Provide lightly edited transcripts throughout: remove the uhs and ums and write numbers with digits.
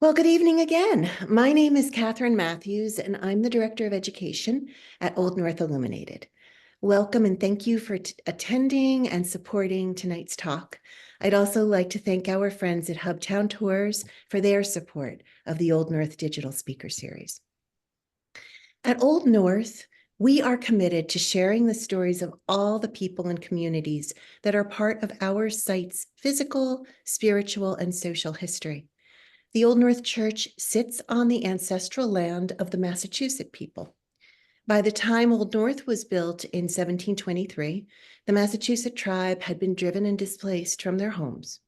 Well, good evening again. My name is Catherine Matthews, and I'm the Director of Education at Old North Illuminated. Welcome and thank you for attending and supporting tonight's talk. I'd also like to thank our friends at Hubtown Tours for their support of the Old North Digital Speaker Series. At Old North, we are committed to sharing the stories of all the people and communities that are part of our site's physical, spiritual, and social history. The Old North Church sits on the ancestral land of the Massachusetts people. By the time Old North was built in 1723, the Massachusetts tribe had been driven and displaced from their homes,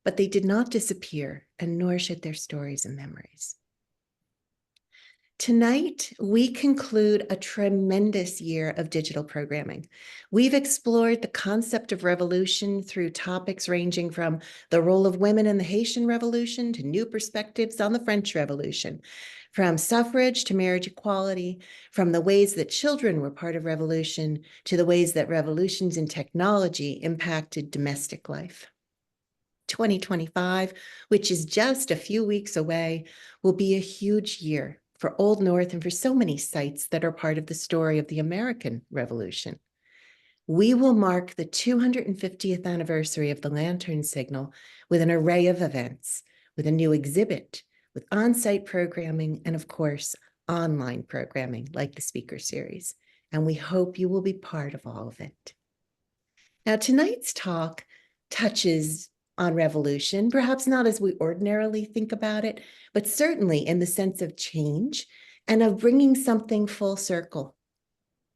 but they did not disappear, and nor should their stories and memories. Tonight, we conclude a tremendous year of digital programming. We've explored the concept of revolution through topics ranging from the role of women in the Haitian Revolution to new perspectives on the French Revolution, from suffrage to marriage equality, from the ways that children were part of revolution to the ways that revolutions in technology impacted domestic life. 2025, which is just a few weeks away, will be a huge year for Old North and for so many sites that are part of the story of the American Revolution. We will mark the 250th anniversary of the Lantern Signal with an array of events, with a new exhibit, with on-site programming, and of course, online programming like the speaker series. And we hope you will be part of all of it. Now, tonight's talk touches on revolution, perhaps not as we ordinarily think about it, but certainly in the sense of change and of bringing something full circle.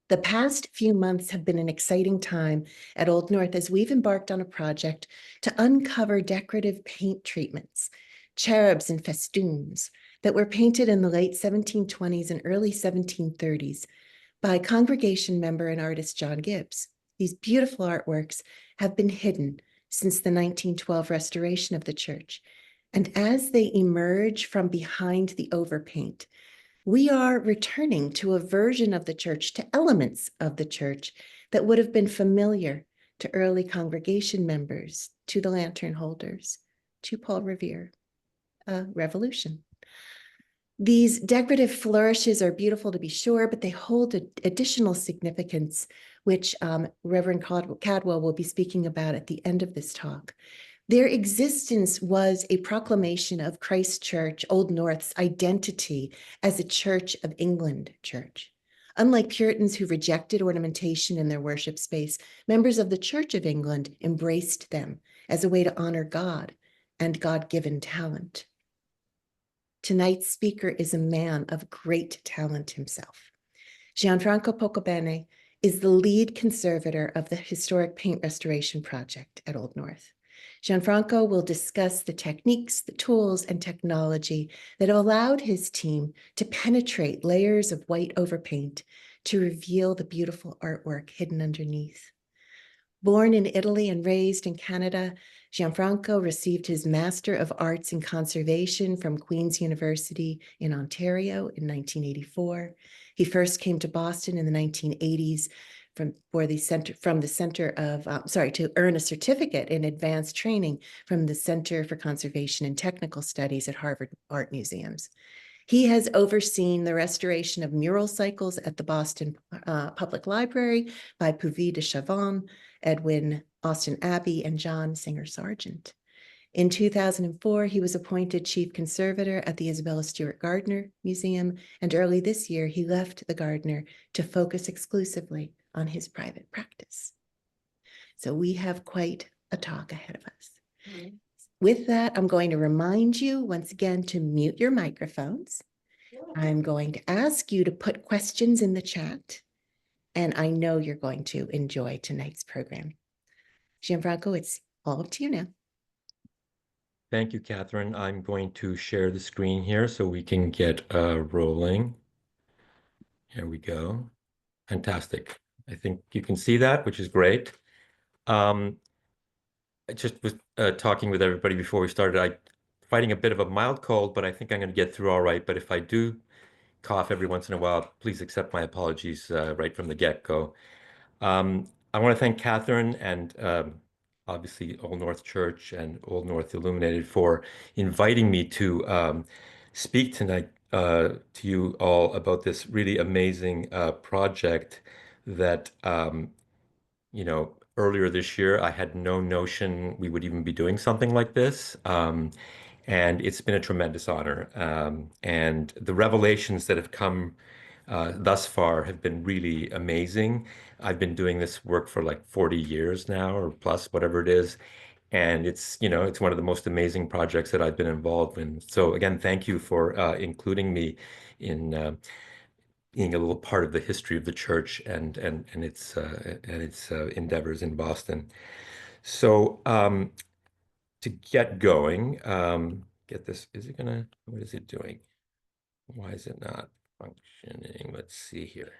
The past few months have been an exciting time at Old North as we've embarked on a project to uncover decorative paint treatments, cherubs and festoons that were painted in the late 1720s and early 1730s by congregation member and artist John Gibbs. These beautiful artworks have been hidden since the 1912 restoration of the church. And as they emerge from behind the overpaint, we are returning to a version of the church, to elements of the church that would have been familiar to early congregation members, to the lantern holders, to Paul Revere, a revolution. These decorative flourishes are beautiful to be sure, but they hold additional significance, which Reverend Cadwell will be speaking about at the end of this talk. Their existence was a proclamation of Christ Church, Old North's identity as a Church of England church. Unlike Puritans who rejected ornamentation in their worship space, members of the Church of England embraced them as a way to honor God and God-given talent. Tonight's speaker is a man of great talent himself. Gianfranco Pocobene is the lead conservator of the historic paint restoration project at Old North. Gianfranco will discuss the techniques, the tools, and technology that have allowed his team to penetrate layers of white overpaint to reveal the beautiful artwork hidden underneath. Born in Italy and raised in Canada, Gianfranco received his Master of Arts in Conservation from Queen's University in Ontario in 1984. He first came to Boston in the 1980s to earn a certificate in advanced training from the Center for Conservation and Technical Studies at Harvard Art Museums. He has overseen the restoration of mural cycles at the Boston Public Library by Puvis de Chavannes, Edwin Austin Abbey, and John Singer Sargent. In 2004, he was appointed chief conservator at the Isabella Stewart Gardner Museum, and early this year, he left the Gardner to focus exclusively on his private practice. So we have quite a talk ahead of us. Mm-hmm. With that, I'm going to remind you once again to mute your microphones. I'm going to ask you to put questions in the chat, and I know you're going to enjoy tonight's program. Gianfranco, it's all up to you now. Thank you, Catherine. I'm going to share the screen here so we can get rolling. Here we go. Fantastic. I think you can see that, which is great. I just was talking with everybody before we started. I'm fighting a bit of a mild cold, but I think I'm going to get through all right. But if I do cough every once in a while, please accept my apologies right from the get-go. I want to thank Catherine and obviously Old North Church and Old North Illuminated for inviting me to speak tonight to you all about this really amazing project that earlier this year, I had no notion we would even be doing something like this. And it's been a tremendous honor. And the revelations that have come thus far have been really amazing. I've been doing this work for like 40 years now, or plus, whatever it is. And it's one of the most amazing projects that I've been involved in. So again, thank you for including me in being a little part of the history of the church and its endeavors in Boston. So to get going, get this. Is it gonna? What is it doing? Why is it not functioning? Let's see here.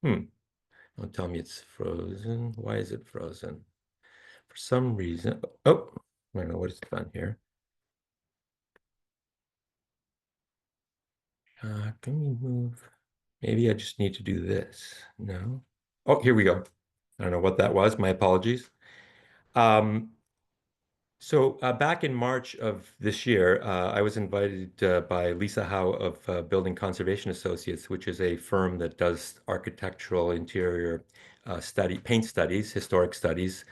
Don't tell me it's frozen. Why is it frozen? For some reason. Oh, I don't know what it's done here. Can we move? Maybe I just need to do this. No. Oh, here we go. I don't know what that was. My apologies. Um, so back in March of this year, I was invited by Lisa Howe of Building Conservation Associates, which is a firm that does architectural interior paint studies, historic studies.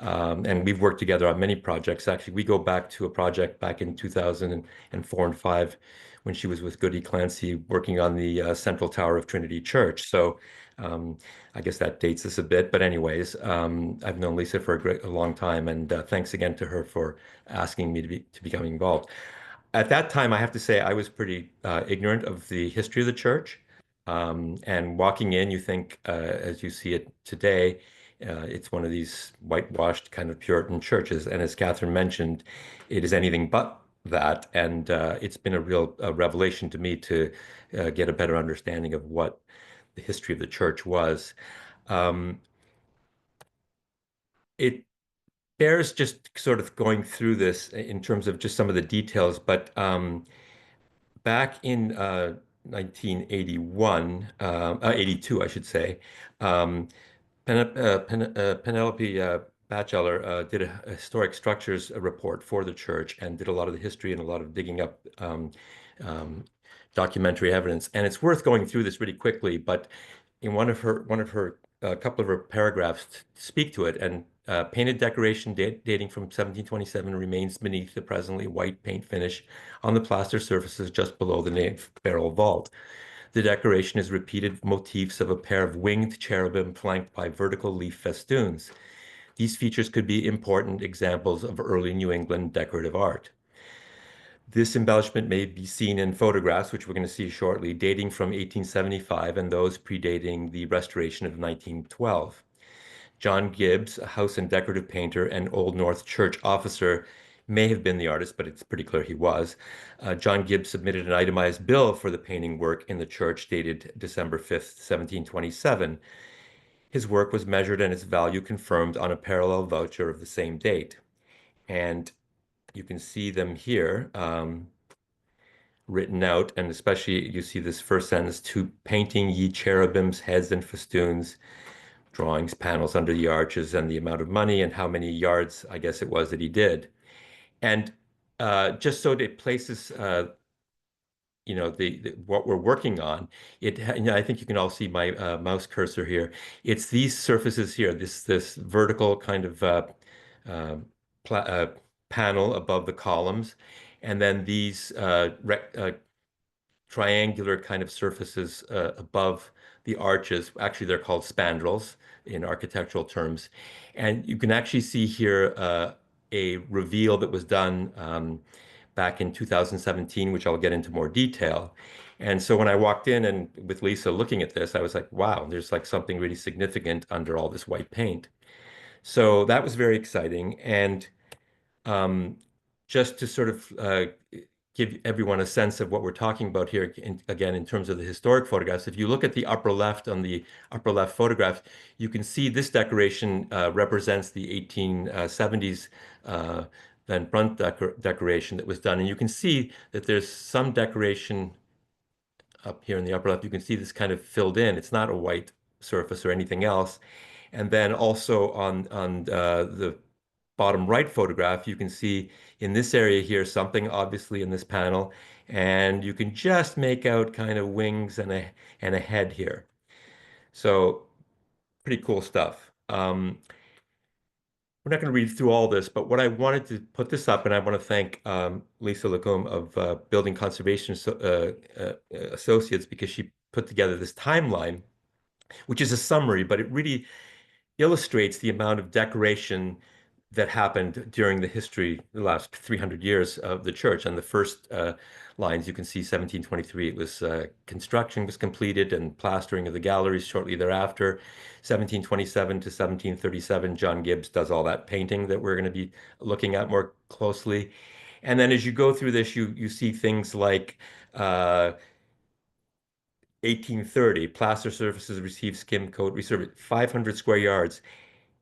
And we've worked together on many projects. Actually, we go back to a project back in 2004 and 5 when she was with Goody Clancy working on the central tower of Trinity Church. So um, I guess that dates us a bit, but anyways, I've known Lisa for a long time, and thanks again to her for asking me to become involved. At that time, I have to say I was pretty ignorant of the history of the church. And walking in, you think, as you see it today, it's one of these whitewashed kind of Puritan churches. And as Catherine mentioned, it is anything but that. And it's been a real revelation to me to get a better understanding of what the history of the church was. Um, it bears just sort of going through this in terms of just some of the details, but back in 1981, 82, I should say, um, Penelope Batchelor did a historic structures report for the church and did a lot of the history and a lot of digging up um, documentary evidence. And it's worth going through this really quickly, but in one of her a couple of her paragraphs speak to it. And painted decoration dating from 1727 remains beneath the presently white paint finish on the plaster surfaces just below the nave barrel vault. The decoration is repeated motifs of a pair of winged cherubim flanked by vertical leaf festoons. These features could be important examples of early New England decorative art. This embellishment may be seen in photographs, which we're going to see shortly, dating from 1875 and those predating the restoration of 1912. John Gibbs, a house and decorative painter and Old North Church officer, may have been the artist, but it's pretty clear he was. John Gibbs submitted an itemized bill for the painting work in the church dated December 5th, 1727. His work was measured and its value confirmed on a parallel voucher of the same date. And you can see them here written out, and especially you see this first sentence, to painting ye cherubims, heads and festoons, drawings, panels under the arches, and the amount of money and how many yards, I guess it was, that he did. And just so it places, the what we're working on, I think you can all see my mouse cursor here. It's these surfaces here, this vertical kind of uh, panel above the columns, and then these triangular kind of surfaces above the arches. Actually, they're called spandrels in architectural terms. And you can actually see here a reveal that was done back in 2017, which I'll get into more detail. And so when I walked in and with Lisa looking at this, I was like, wow, there's like something really significant under all this white paint. So that was very exciting. And um, just to sort of give everyone a sense of what we're talking about here, again, in terms of the historic photographs, if you look at the upper left on the upper left photograph, you can see this decoration represents the 1870s Van Brunt decoration that was done. And you can see that there's some decoration up here in the upper left. You can see this kind of filled in. It's not a white surface or anything else. And then also on the bottom right photograph, you can see in this area here something obviously in this panel, and you can just make out kind of wings and a head here. So pretty cool stuff. We're not going to read through all this, but what I wanted to put this up, and I want to thank Lisa Lacombe of Building Conservation Associates, because she put together this timeline, which is a summary, but it really illustrates the amount of decoration that happened during the history, the last 300 years of the church. And the first lines, you can see 1723, it was construction was completed and plastering of the galleries shortly thereafter. 1727 to 1737, John Gibbs does all that painting that we're going to be looking at more closely. And then as you go through this, you see things like 1830, plaster surfaces received skim coat, resurfaced 500 square yards.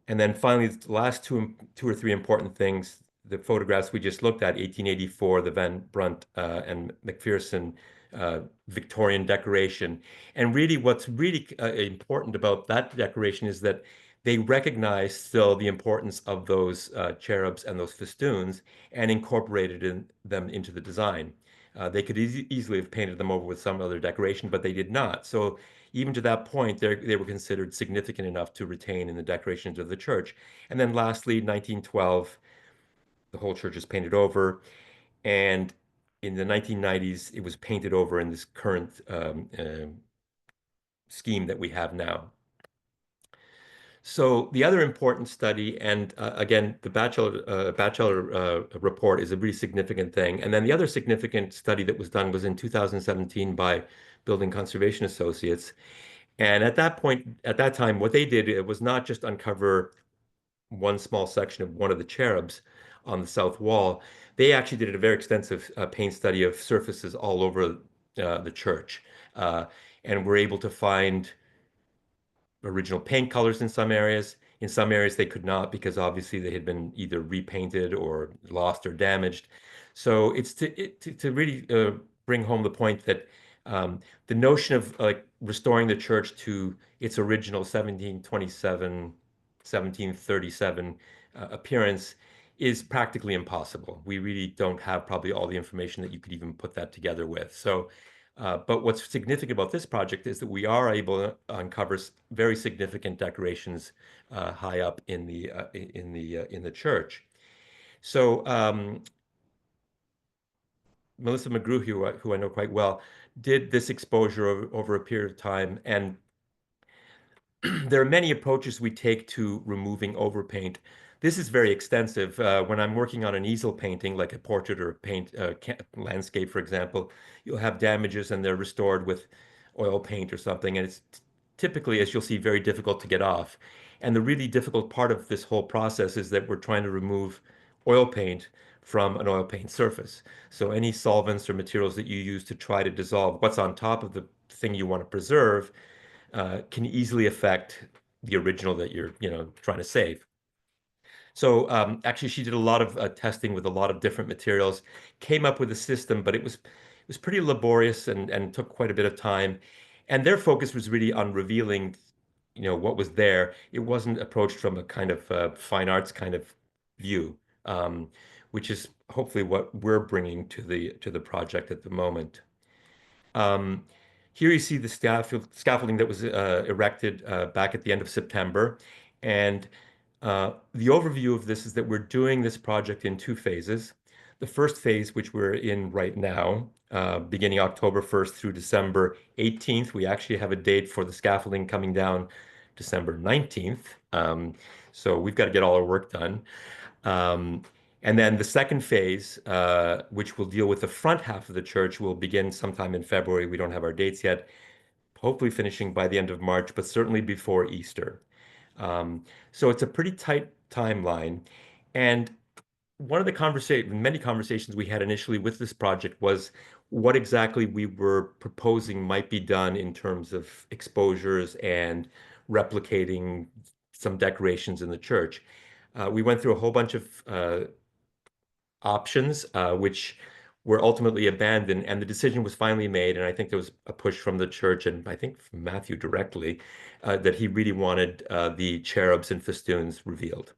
And then finally, the last two or three important things, the photographs we just looked at, 1884, the Van Brunt and McPherson Victorian decoration. And really what's really important about that decoration is that they recognize still the importance of those cherubs and those festoons and incorporated them into the design. They could easily have painted them over with some other decoration, but they did not. So even to that point, they were considered significant enough to retain in the decorations of the church. And then lastly, 1912, the whole church is painted over. And in the 1990s, it was painted over in this current scheme that we have now. So the other important study, and again, the bachelor report is a really significant thing. And then the other significant study that was done was in 2017 by Building Conservation Associates. And at that point, at that time, what they did, it was not just uncover one small section of one of the cherubs on the south wall. They actually did a very extensive paint study of surfaces all over the church, and were able to find original paint colors in some areas. In some areas, they could not because obviously they had been either repainted or lost or damaged. So it's to really bring home the point that the notion of like restoring the church to its original 1727, 1737 appearance is practically impossible. We really don't have probably all the information that you could even put that together with. So but what's significant about this project is that we are able to uncover very significant decorations high up in the church. So Melissa McGrew, who I know quite well, did this exposure over a period of time, and there are many approaches we take to removing overpaint. This is very extensive. When I'm working on an easel painting, like a portrait or a paint landscape, for example, you'll have damages and they're restored with oil paint or something. And it's typically, as you'll see, very difficult to get off. And the really difficult part of this whole process is that we're trying to remove oil paint from an oil paint surface. So any solvents or materials that you use to try to dissolve what's on top of the thing you want to preserve can easily affect the original that you're, trying to save. So actually, she did a lot of testing with a lot of different materials, came up with a system, but it was pretty laborious and took quite a bit of time. And their focus was really on revealing, what was there. It wasn't approached from a kind of fine arts kind of view, which is hopefully what we're bringing to the project at the moment. Um, Here you see the scaffolding that was erected back at the end of September. And the overview of this is that we're doing this project in two phases. The first phase, which we're in right now, beginning October 1st through December 18th, we actually have a date for the scaffolding coming down December 19th. So we've got to get all our work done. And then the second phase, which will deal with the front half of the church, will begin sometime in February. We don't have our dates yet, hopefully finishing by the end of March, but certainly before Easter. So it's a pretty tight timeline. And one of the many conversations we had initially with this project was what exactly we were proposing might be done in terms of exposures and replicating some decorations in the church. We went through a whole bunch of options, which were ultimately abandoned, and the decision was finally made. And I think there was a push from the church, and I think from Matthew directly, that he really wanted the cherubs and festoons revealed.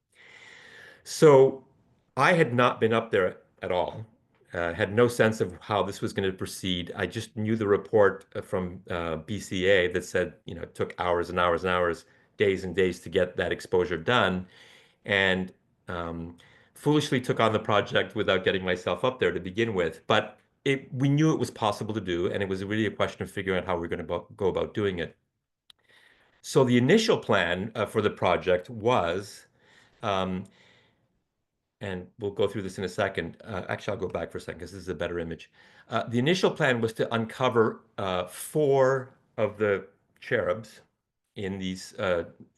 So I had not been up there at all, had no sense of how this was going to proceed. I just knew the report from BCA that said, it took hours and hours and hours, days and days to get that exposure done. And um, foolishly took on the project without getting myself up there to begin with. But we knew it was possible to do, and it was really a question of figuring out how we're going to go about doing it. So the initial plan for the project was, um, and we'll go through this in a second. Actually, I'll go back for a second because this is a better image. The initial plan was to uncover four of the cherubs in these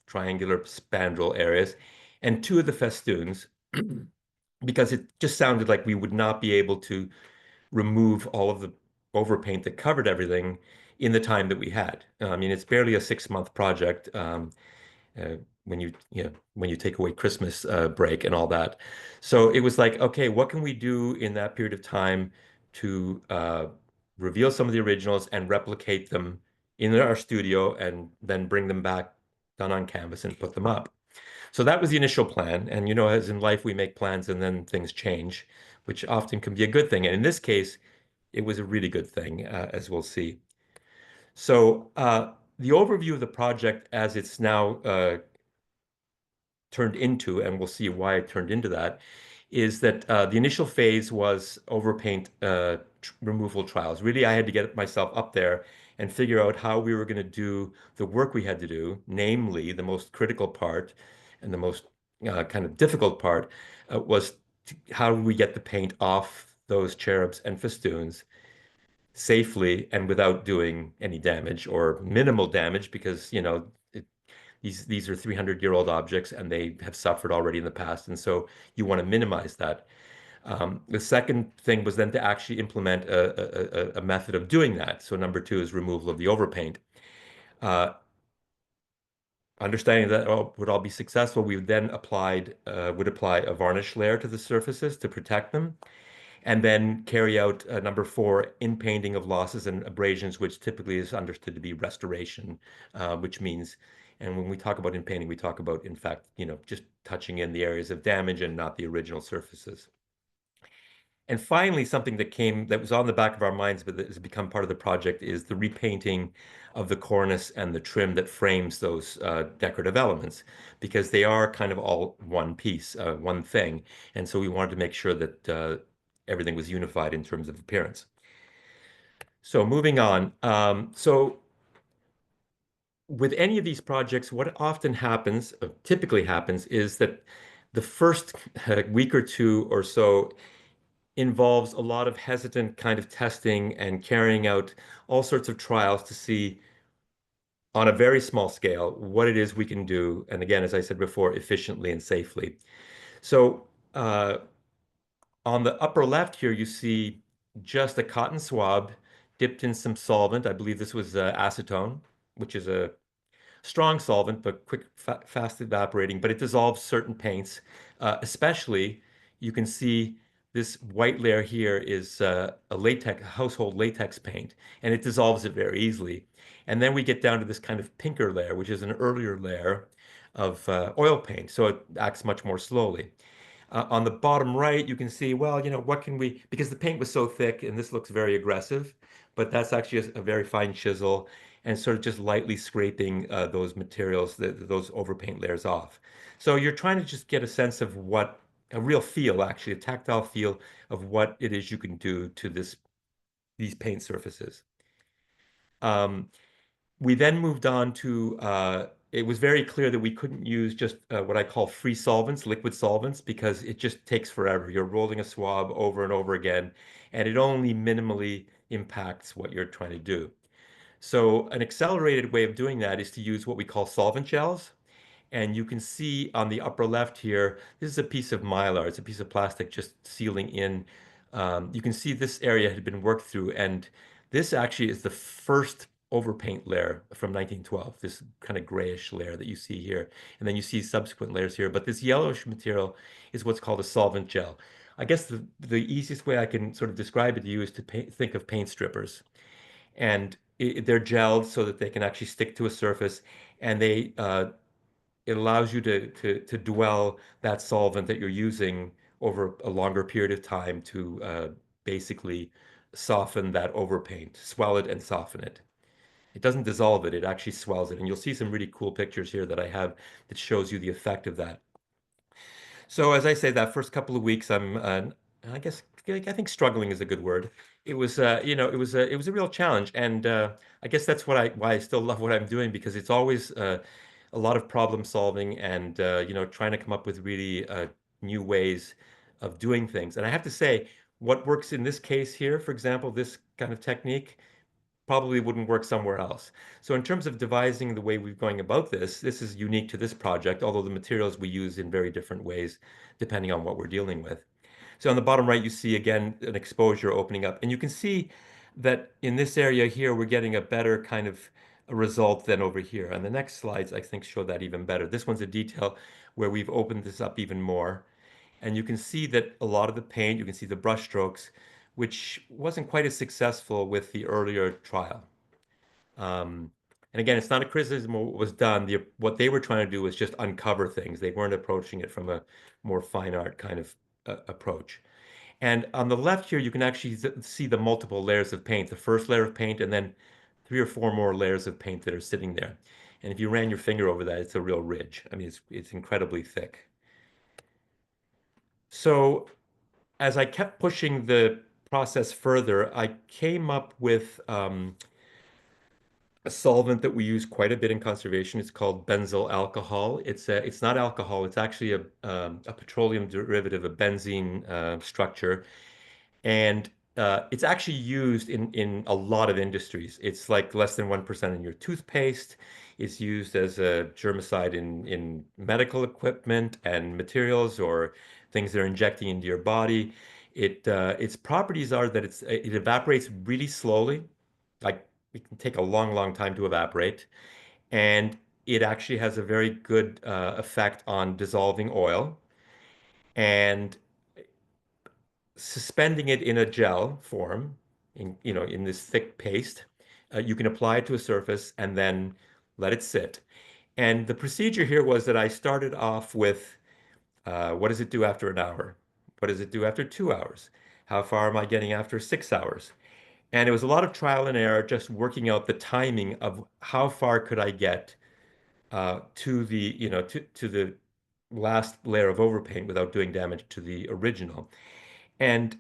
triangular spandrel areas and two of the festoons because it just sounded like we would not be able to remove all of the overpaint that covered everything in the time that we had. I mean, it's barely a 6-month project. When you take away Christmas break and all that. So it was like, okay, what can we do in that period of time to reveal some of the originals and replicate them in our studio and then bring them back done on canvas and put them up. So that was the initial plan. And as in life, we make plans and then things change, which often can be a good thing. And in this case, it was a really good thing, as we'll see. So the overview of the project as it's now turned into, and we'll see why it turned into that, is that the initial phase was overpaint removal trials. Really, I had to get myself up there and figure out how we were going to do the work we had to do, namely the most critical part and the most kind of difficult part was how do we get the paint off those cherubs and festoons safely and without doing any damage or minimal damage because, these are 300-year-old objects and they have suffered already in the past. And so you want to minimize that. The second thing was then to actually implement a method of doing that. So number two is removal of the overpaint. Understanding that would all be successful, we then would apply a varnish layer to the surfaces to protect them and then carry out number four, in painting of losses and abrasions, which typically is understood to be restoration, which means, and when we talk about in painting, we talk about, in fact, just touching in the areas of damage and not the original surfaces. And finally, something that was on the back of our minds, but that has become part of the project is the repainting of the cornice and the trim that frames those decorative elements, because they are kind of all one piece, one thing. And so we wanted to make sure that everything was unified in terms of appearance. So moving on. So with any of these projects, what often happens, typically happens, is that the first week or two or so involves a lot of hesitant kind of testing and carrying out all sorts of trials to see on a very small scale what it is we can do. And again, as I said before, efficiently and safely. So on the upper left here, you see just a cotton swab dipped in some solvent. I believe this was acetone, which is a strong solvent, but quick, fast evaporating, but it dissolves certain paints. Especially, you can see this white layer here is a household latex paint, and it dissolves it very easily. And then we get down to this kind of pinker layer, which is an earlier layer of oil paint, so it acts much more slowly. On the bottom right, you can see, well, what can we, because the paint was so thick and this looks very aggressive, but that's actually a very fine chisel and sort of just lightly scraping those materials, those overpaint layers off. So you're trying to just get a sense of a real feel, actually, a tactile feel of what it is you can do to these paint surfaces. We then moved on to, it was very clear that we couldn't use just what I call free solvents, liquid solvents, because it just takes forever. You're rolling a swab over and over again, and it only minimally impacts what you're trying to do. So an accelerated way of doing that is to use what we call solvent gels. And you can see on the upper left here, this is a piece of mylar. It's a piece of plastic just sealing in. You can see this area had been worked through, and this actually is the first overpaint layer from 1912, this kind of grayish layer that you see here. And then you see subsequent layers here. But this yellowish material is what's called a solvent gel. I guess the easiest way I can sort of describe it to you is to think of paint strippers. And they're gelled so that they can actually stick to a surface, and it allows you to dwell that solvent that you're using over a longer period of time to basically soften that overpaint, swell it and soften it. It doesn't dissolve it, it actually swells it. And you'll see some really cool pictures here that I have that shows you the effect of that. So as I say, that first couple of weeks, I guess, I think struggling is a good word. It was, it was a real challenge, and I guess that's why I still love what I'm doing, because it's always a lot of problem solving and trying to come up with really new ways of doing things. And I have to say, what works in this case here, for example, this kind of technique, probably wouldn't work somewhere else. So in terms of devising the way we're going about this, this is unique to this project, although the materials we use in very different ways, depending on what we're dealing with. So on the bottom right, you see again an exposure opening up, and you can see that in this area here, we're getting a better kind of a result than over here. And the next slides, I think, show that even better. This one's a detail where we've opened this up even more. And you can see that a lot of the paint, you can see the brush strokes, which wasn't quite as successful with the earlier trial. And again, it's not a criticism of what was done. What they were trying to do was just uncover things. They weren't approaching it from a more fine art kind of approach. And on the left here, you can actually see the multiple layers of paint, the first layer of paint, and then 3 or 4 more layers of paint that are sitting there. And if you ran your finger over that, it's a real ridge. I mean, it's incredibly thick. So as I kept pushing the process further, I came up with a solvent that we use quite a bit in conservation. It's called benzyl alcohol. It's not alcohol. It's actually a petroleum derivative, a benzene structure, and it's actually used in a lot of industries. It's like less than 1% in your toothpaste. It's used as a germicide in medical equipment and materials or things that are injecting into your body. Its properties are that it evaporates really slowly, like it can take a long, long time to evaporate, and it actually has a very good effect on dissolving oil. And suspending it in a gel form, in this thick paste, you can apply it to a surface and then let it sit. And the procedure here was that I started off with what does it do after an hour? What does it do after 2 hours? How far am I getting after 6 hours? And it was a lot of trial and error, just working out the timing of how far could I get to the last layer of overpaint without doing damage to the original. And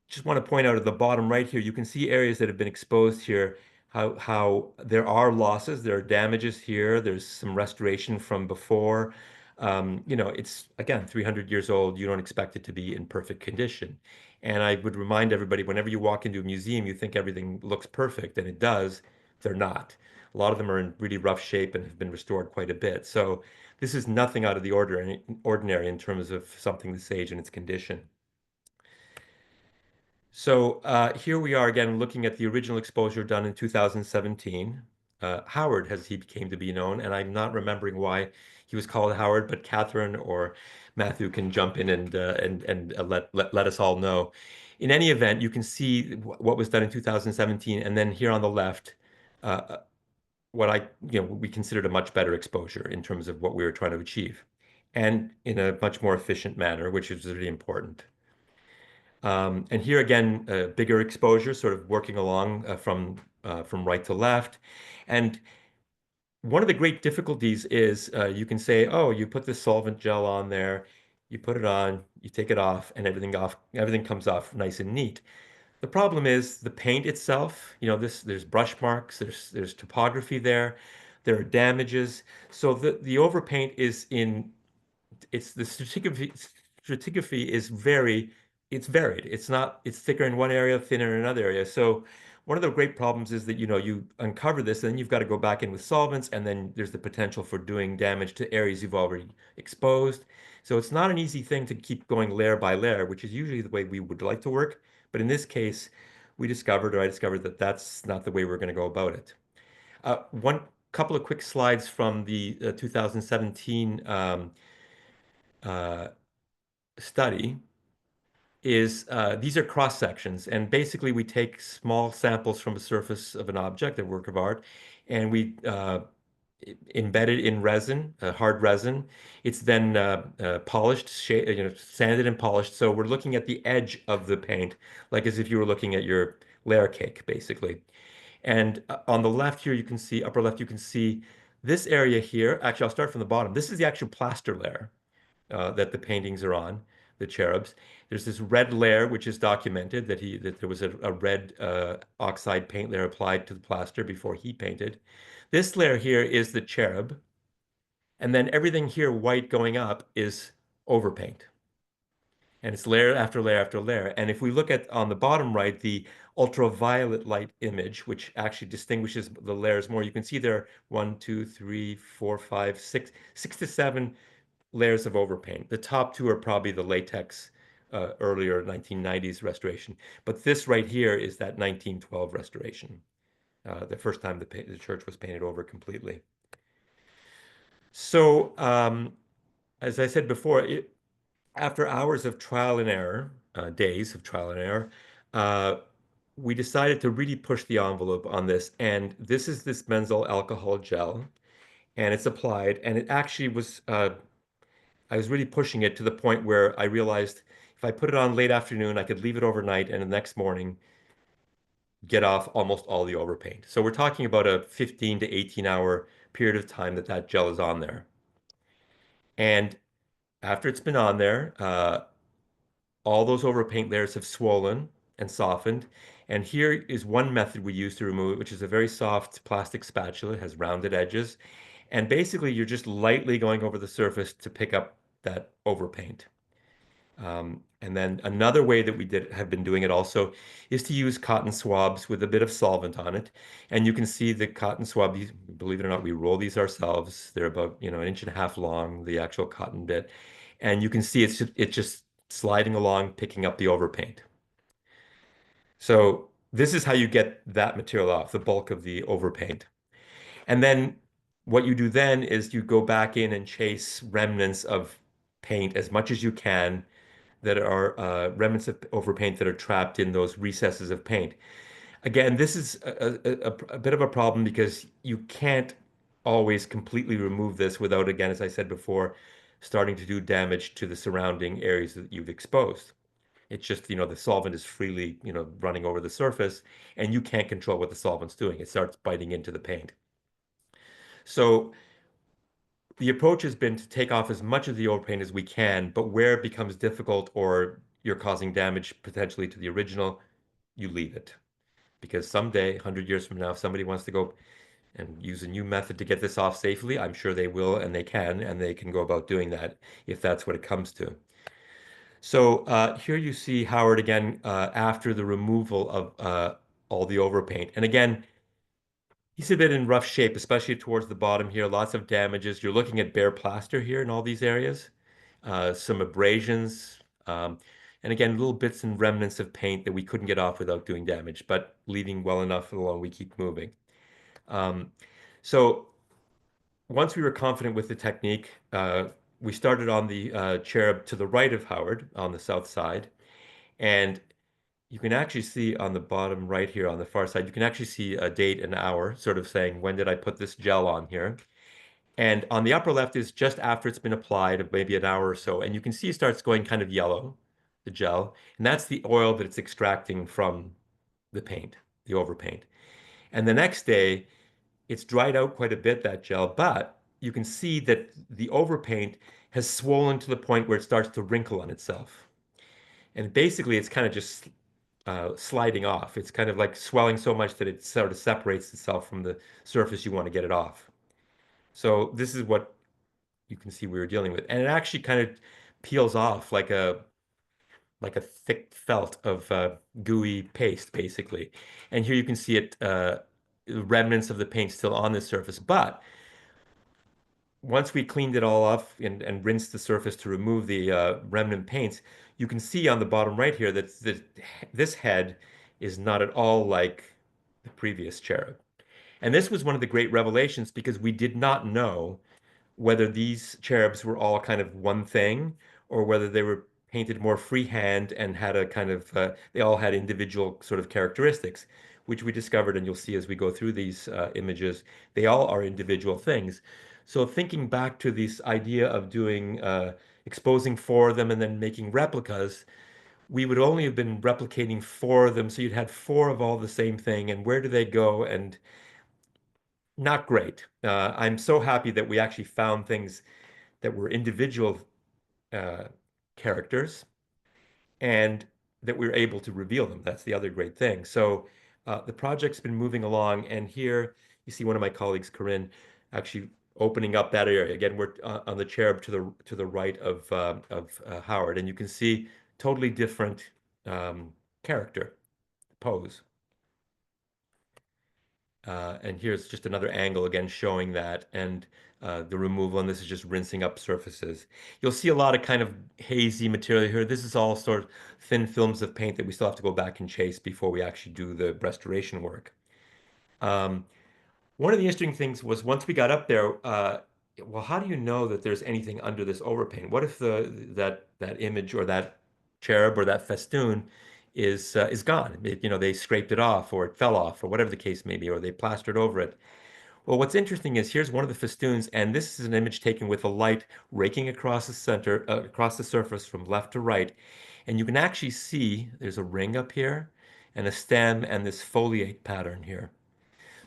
just want to point out at the bottom right here, you can see areas that have been exposed here, how there are losses, there are damages here, there's some restoration from before. It's again 300 years old. You don't expect it to be in perfect condition. And I would remind everybody, whenever you walk into a museum, you think everything looks perfect, and it does. They're not. A lot of them are in really rough shape and have been restored quite a bit. So this is nothing out of the ordinary in terms of something this age and its condition. So here we are again looking at the original exposure done in 2017. Howard, as he came to be known, and I'm not remembering why he was called Howard, but Catherine or Matthew can jump in and let us all know. In any event, you can see what was done in 2017, and then here on the left, uh, what we considered a much better exposure in terms of what we were trying to achieve, and in a much more efficient manner, which is really important. And here again, bigger exposure, sort of working along from right to left. And one of the great difficulties is you can say, oh, you put this solvent gel on there, you put it on, you take it off, and everything comes off nice and neat. The problem is the paint itself, there's brush marks, there's topography there are damages. So the overpaint it's the stratigraphy is it's varied. It's thicker in one area, thinner in another area. So one of the great problems is that, you uncover this, and then you've got to go back in with solvents, and then there's the potential for doing damage to areas you've already exposed. So it's not an easy thing to keep going layer by layer, which is usually the way we would like to work. But in this case, I discovered that that's not the way we're going to go about it. One couple of quick slides from the 2017 uh, study is these are cross sections, and basically we take small samples from a surface of an object, a work of art, and we embedded in resin, hard resin. It's then polished, sanded and polished. So we're looking at the edge of the paint, like as if you were looking at your layer cake, basically. And on the left here, you can see, upper left, you can see this area here. Actually, I'll start from the bottom. This is the actual plaster layer that the paintings are on, the cherubs. There's this red layer, which is documented that there was a red oxide paint layer applied to the plaster before he painted. This layer here is the cherub, and then everything here white going up is overpaint. And it's layer after layer after layer. And if we look at on the bottom right, the ultraviolet light image, which actually distinguishes the layers more, you can see there are 1, 2, 3, 4, 5, 6, 6 to 7 layers of overpaint. The top two are probably the latex earlier 1990s restoration. But this right here is that 1912 restoration, the first time the church was painted over completely. So, as I said before, after hours of trial and error, days of trial and error, uh, we decided to really push the envelope on this. And this is this benzyl alcohol gel, and it's applied. And it actually was, I was really pushing it to the point where I realized if I put it on late afternoon, I could leave it overnight and the next morning get off almost all the overpaint. So we're talking about a 15 to 18 hour period of time that that gel is on there. And after it's been on there, all those overpaint layers have swollen and softened. And here is one method we use to remove it, which is a very soft plastic spatula. It has rounded edges. And basically, you're just lightly going over the surface to pick up that overpaint. And then another way that we have been doing it also is to use cotton swabs with a bit of solvent on it. And you can see the cotton swab, believe it or not, we roll these ourselves. They're about, 1.5 inches long, the actual cotton bit. And you can see it's just sliding along, picking up the overpaint. So this is how you get that material off, the bulk of the overpaint. And then what you do then is you go back in and chase remnants of paint as much as you can that are remnants of overpaint that are trapped in those recesses of paint. Again, this is a bit of a problem because you can't always completely remove this without, again, as I said before, starting to do damage to the surrounding areas that you've exposed. It's just, the solvent is freely, running over the surface, and you can't control what the solvent's doing. It starts biting into the paint. So the approach has been to take off as much of the overpaint as we can, but where it becomes difficult or you're causing damage potentially to the original, you leave it. Because someday, 100 years from now, if somebody wants to go and use a new method to get this off safely, I'm sure they will and they can go about doing that if that's what it comes to. So here you see Howard again after the removal of all the overpaint. And again, he's a bit in rough shape, especially towards the bottom here. Lots of damages. You're looking at bare plaster here in all these areas. Some abrasions. And again, little bits and remnants of paint that we couldn't get off without doing damage, but leaving well enough along, we keep moving. So once we were confident with the technique, we started on the cherub to the right of Howard on the south side. And you can actually see on the bottom right here on the far side, you can actually see a date, an hour, sort of saying, when did I put this gel on here? And on the upper left is just after it's been applied, maybe an hour or so. And you can see it starts going kind of yellow, the gel. And that's the oil that it's extracting from the paint, the overpaint. And the next day, it's dried out quite a bit, that gel, but you can see that the overpaint has swollen to the point where it starts to wrinkle on itself. And basically, it's kind of just sliding off. It's kind of like swelling so much that it sort of separates itself from the surface you want to get it off. So this is what you can see we were dealing with. And it actually kind of peels off like a thick felt of gooey paste, basically. And here you can see it, remnants of the paint still on the surface. But once we cleaned it all off and rinsed the surface to remove the remnant paints, you can see on the bottom right here that this head is not at all like the previous cherub. And this was one of the great revelations because we did not know whether these cherubs were all kind of one thing or whether they were painted more freehand and had a kind of, they all had individual sort of characteristics. which we discovered, and you'll see as we go through these images, they all are individual things. So thinking back to this idea of doing exposing four of them and then making replicas, we would only have been replicating four of them. So you'd had four of all the same thing, and where do they go? And not great. I'm so happy that we actually found things that were individual uh, characters and that we were able to reveal them. That's the other great thing. So the project's been moving along, and here you see one of my colleagues, Corinne, actually opening up that area. Again, we're on the cherub to the right of Howard, and you can see totally different character pose. And here's just another angle again showing that, and the removal, and this is just rinsing up surfaces. You'll see a lot of kind of hazy material here. This is all sort of thin films of paint that we still have to go back and chase before we actually do the restoration work. Um, One of the interesting things was once we got up there, well, how do you know that there's anything under this overpaint? What if that image or that cherub or that festoon is gone? They scraped it off or it fell off or whatever the case may be, or they plastered over it. Well, what's interesting is here's one of the festoons, and this is an image taken with a light raking across the center, across the surface from left to right. And you can actually see there's a ring up here and a stem and this foliate pattern here.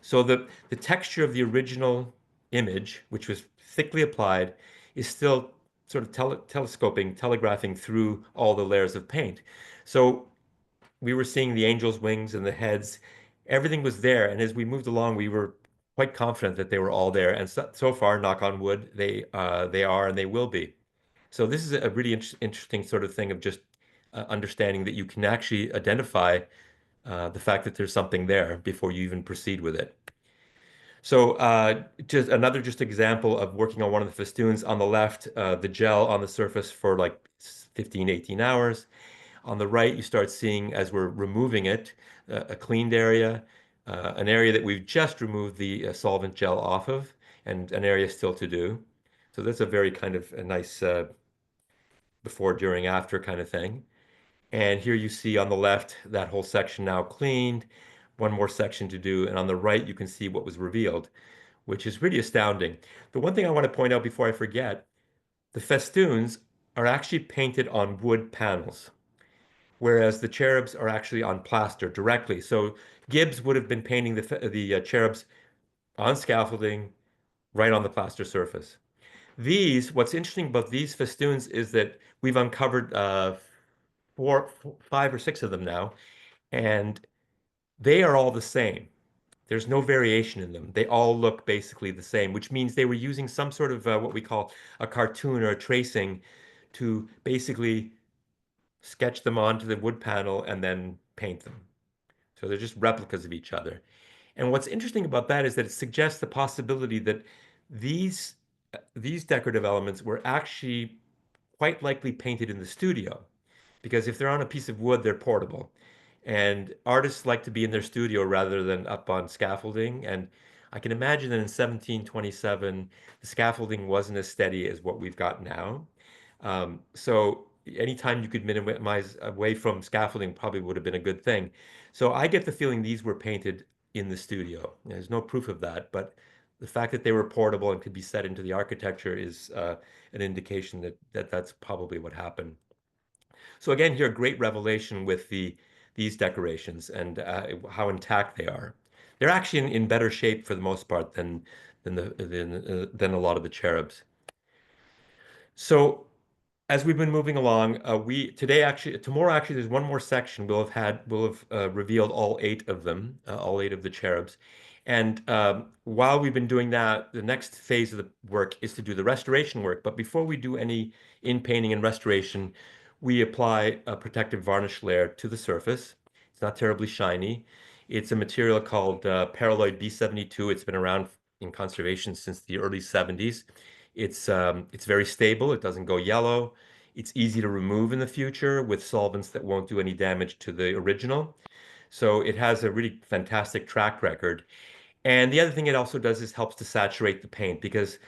So the texture of the original image, which was thickly applied, is still sort of telescoping, telegraphing through all the layers of paint. So we were seeing the angel's wings and the heads. Everything was there. And as we moved along, we were quite confident that they were all there. And so far, knock on wood, they are and they will be. So this is a really interesting sort of thing of just understanding that you can actually identify the fact that there's something there before you even proceed with it. So just another example of working on one of the festoons on the left, the gel on the surface for like 15, 18 hours. On the right, you start seeing as we're removing it, a cleaned area, an area that we've just removed the solvent gel off of, and an area still to do. So that's a very kind of a nice before, during, after kind of thing. And here you see on the left, that whole section now cleaned, one more section to do. And on the right, you can see what was revealed, which is really astounding. The one thing I want to point out before I forget, the festoons are actually painted on wood panels, whereas the cherubs are actually on plaster directly. So Gibbs would have been painting the cherubs on scaffolding right on the plaster surface. What's interesting about these festoons is that we've uncovered five or six of them now, and they are all the same. There's no variation in them. They all look basically the same, which means they were using some sort of what we call a cartoon or a tracing to basically sketch them onto the wood panel and then paint them. So they're just replicas of each other. And what's interesting about that is that it suggests the possibility that these these decorative elements were actually quite likely painted in the studio, because if they're on a piece of wood, they're portable. And artists like to be in their studio rather than up on scaffolding. And I can imagine that in 1727, the scaffolding wasn't as steady as what we've got now. So anytime you could minimize away from scaffolding probably would have been a good thing. So I get the feeling these were painted in the studio. There's no proof of that, but the fact that they were portable and could be set into the architecture is an indication that that's probably what happened. So again, here, great revelation with these decorations and how intact they are. They're actually in better shape for the most part than a lot of the cherubs. So as we've been moving along, tomorrow actually, there's one more section. We'll have revealed all eight of them, all eight of the cherubs. And while we've been doing that, the next phase of the work is to do the restoration work. But before we do any in painting and restoration, we apply a protective varnish layer to the surface. It's not terribly shiny. It's a material called Paraloid B72. It's been around in conservation since the early 70s. It's very stable. It doesn't go yellow. It's easy to remove in the future with solvents that won't do any damage to the original. So it has a really fantastic track record. And the other thing it also does is helps to saturate the paint, because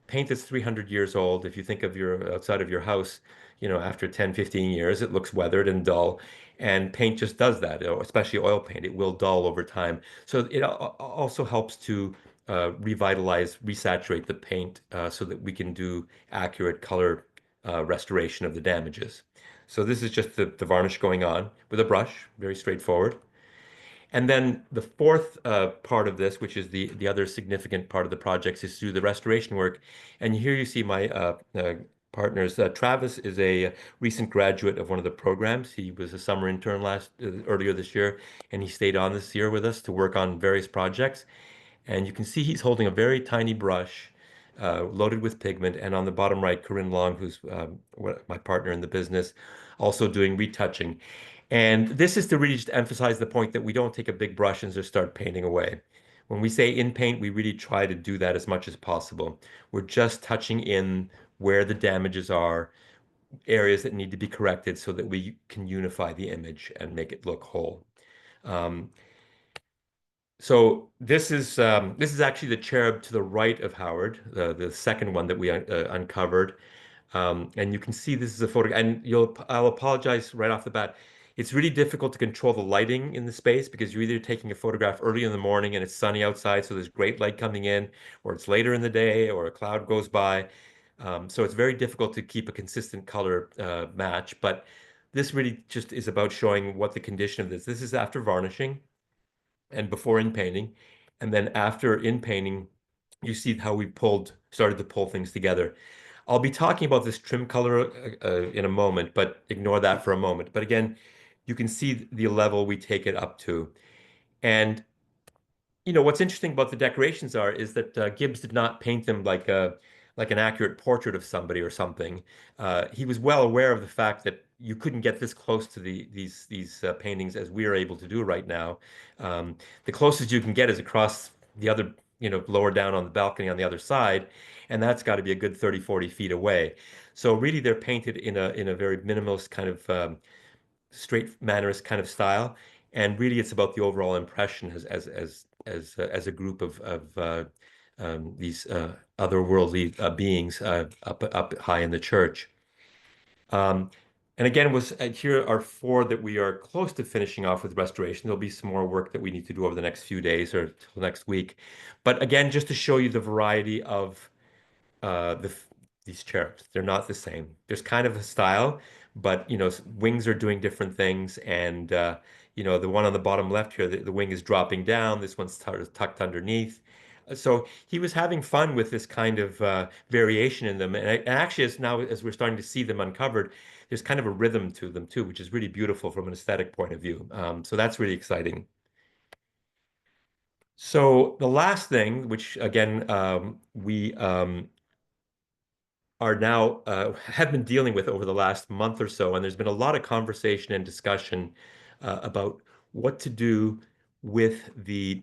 paint that's 300 years old, if you think of your outside of your house, after 10, 15 years, it looks weathered and dull. And paint just does that, especially oil paint. It will dull over time. So it also helps to revitalize, resaturate the paint so that we can do accurate color restoration of the damages. So this is just the varnish going on with a brush, very straightforward. And then the fourth part of this, which is the other significant part of the projects, is to do the restoration work. And here you see my partners. Travis is a recent graduate of one of the programs. He was a summer intern earlier this year, and he stayed on this year with us to work on various projects. And you can see he's holding a very tiny brush loaded with pigment. And on the bottom right, Corinne Long, who's my partner in the business, also doing retouching. And this is to really just emphasize the point that we don't take a big brush and just start painting away. When we say in paint, we really try to do that as much as possible. We're just touching in where the damages are, areas that need to be corrected so that we can unify the image and make it look whole. Um, so this is actually the cherub to the right of Howard, the second one that we uncovered. And you can see this is a photo, and I'll apologize right off the bat. It's really difficult to control the lighting in the space because you're either taking a photograph early in the morning and it's sunny outside, so there's great light coming in, or it's later in the day, or a cloud goes by. So it's very difficult to keep a consistent color match. But this really just is about showing what the condition of this. This is after varnishing and before in painting. And then after in painting, you see how we started to pull things together. I'll be talking about this trim color in a moment, but ignore that for a moment. But again, you can see the level we take it up to. And what's interesting about the decorations is that Gibbs did not paint them like an accurate portrait of somebody or something. He was well aware of the fact that you couldn't get this close to these paintings as we are able to do right now. The closest you can get is across the other, lower down on the balcony on the other side, and that's got to be a good 30, 40 feet away. So really, they're painted in a very minimalist kind of straight mannerist kind of style, and really it's about the overall impression as a group of these otherworldly beings up high in the church. Um, and again, here are four that we are close to finishing off with restoration. There'll be some more work that we need to do over the next few days or till next week. But again, just to show you the variety of uh, the, these cherubs. They're not the same. There's kind of a style, but wings are doing different things. And the one on the bottom left here, the wing is dropping down. This one's tucked underneath. So he was having fun with this kind of variation in them. And actually, as we're starting to see them uncovered, there's kind of a rhythm to them too, which is really beautiful from an aesthetic point of view. So that's really exciting. So the last thing, which again, we are now have been dealing with over the last month or so, and there's been a lot of conversation and discussion about what to do with the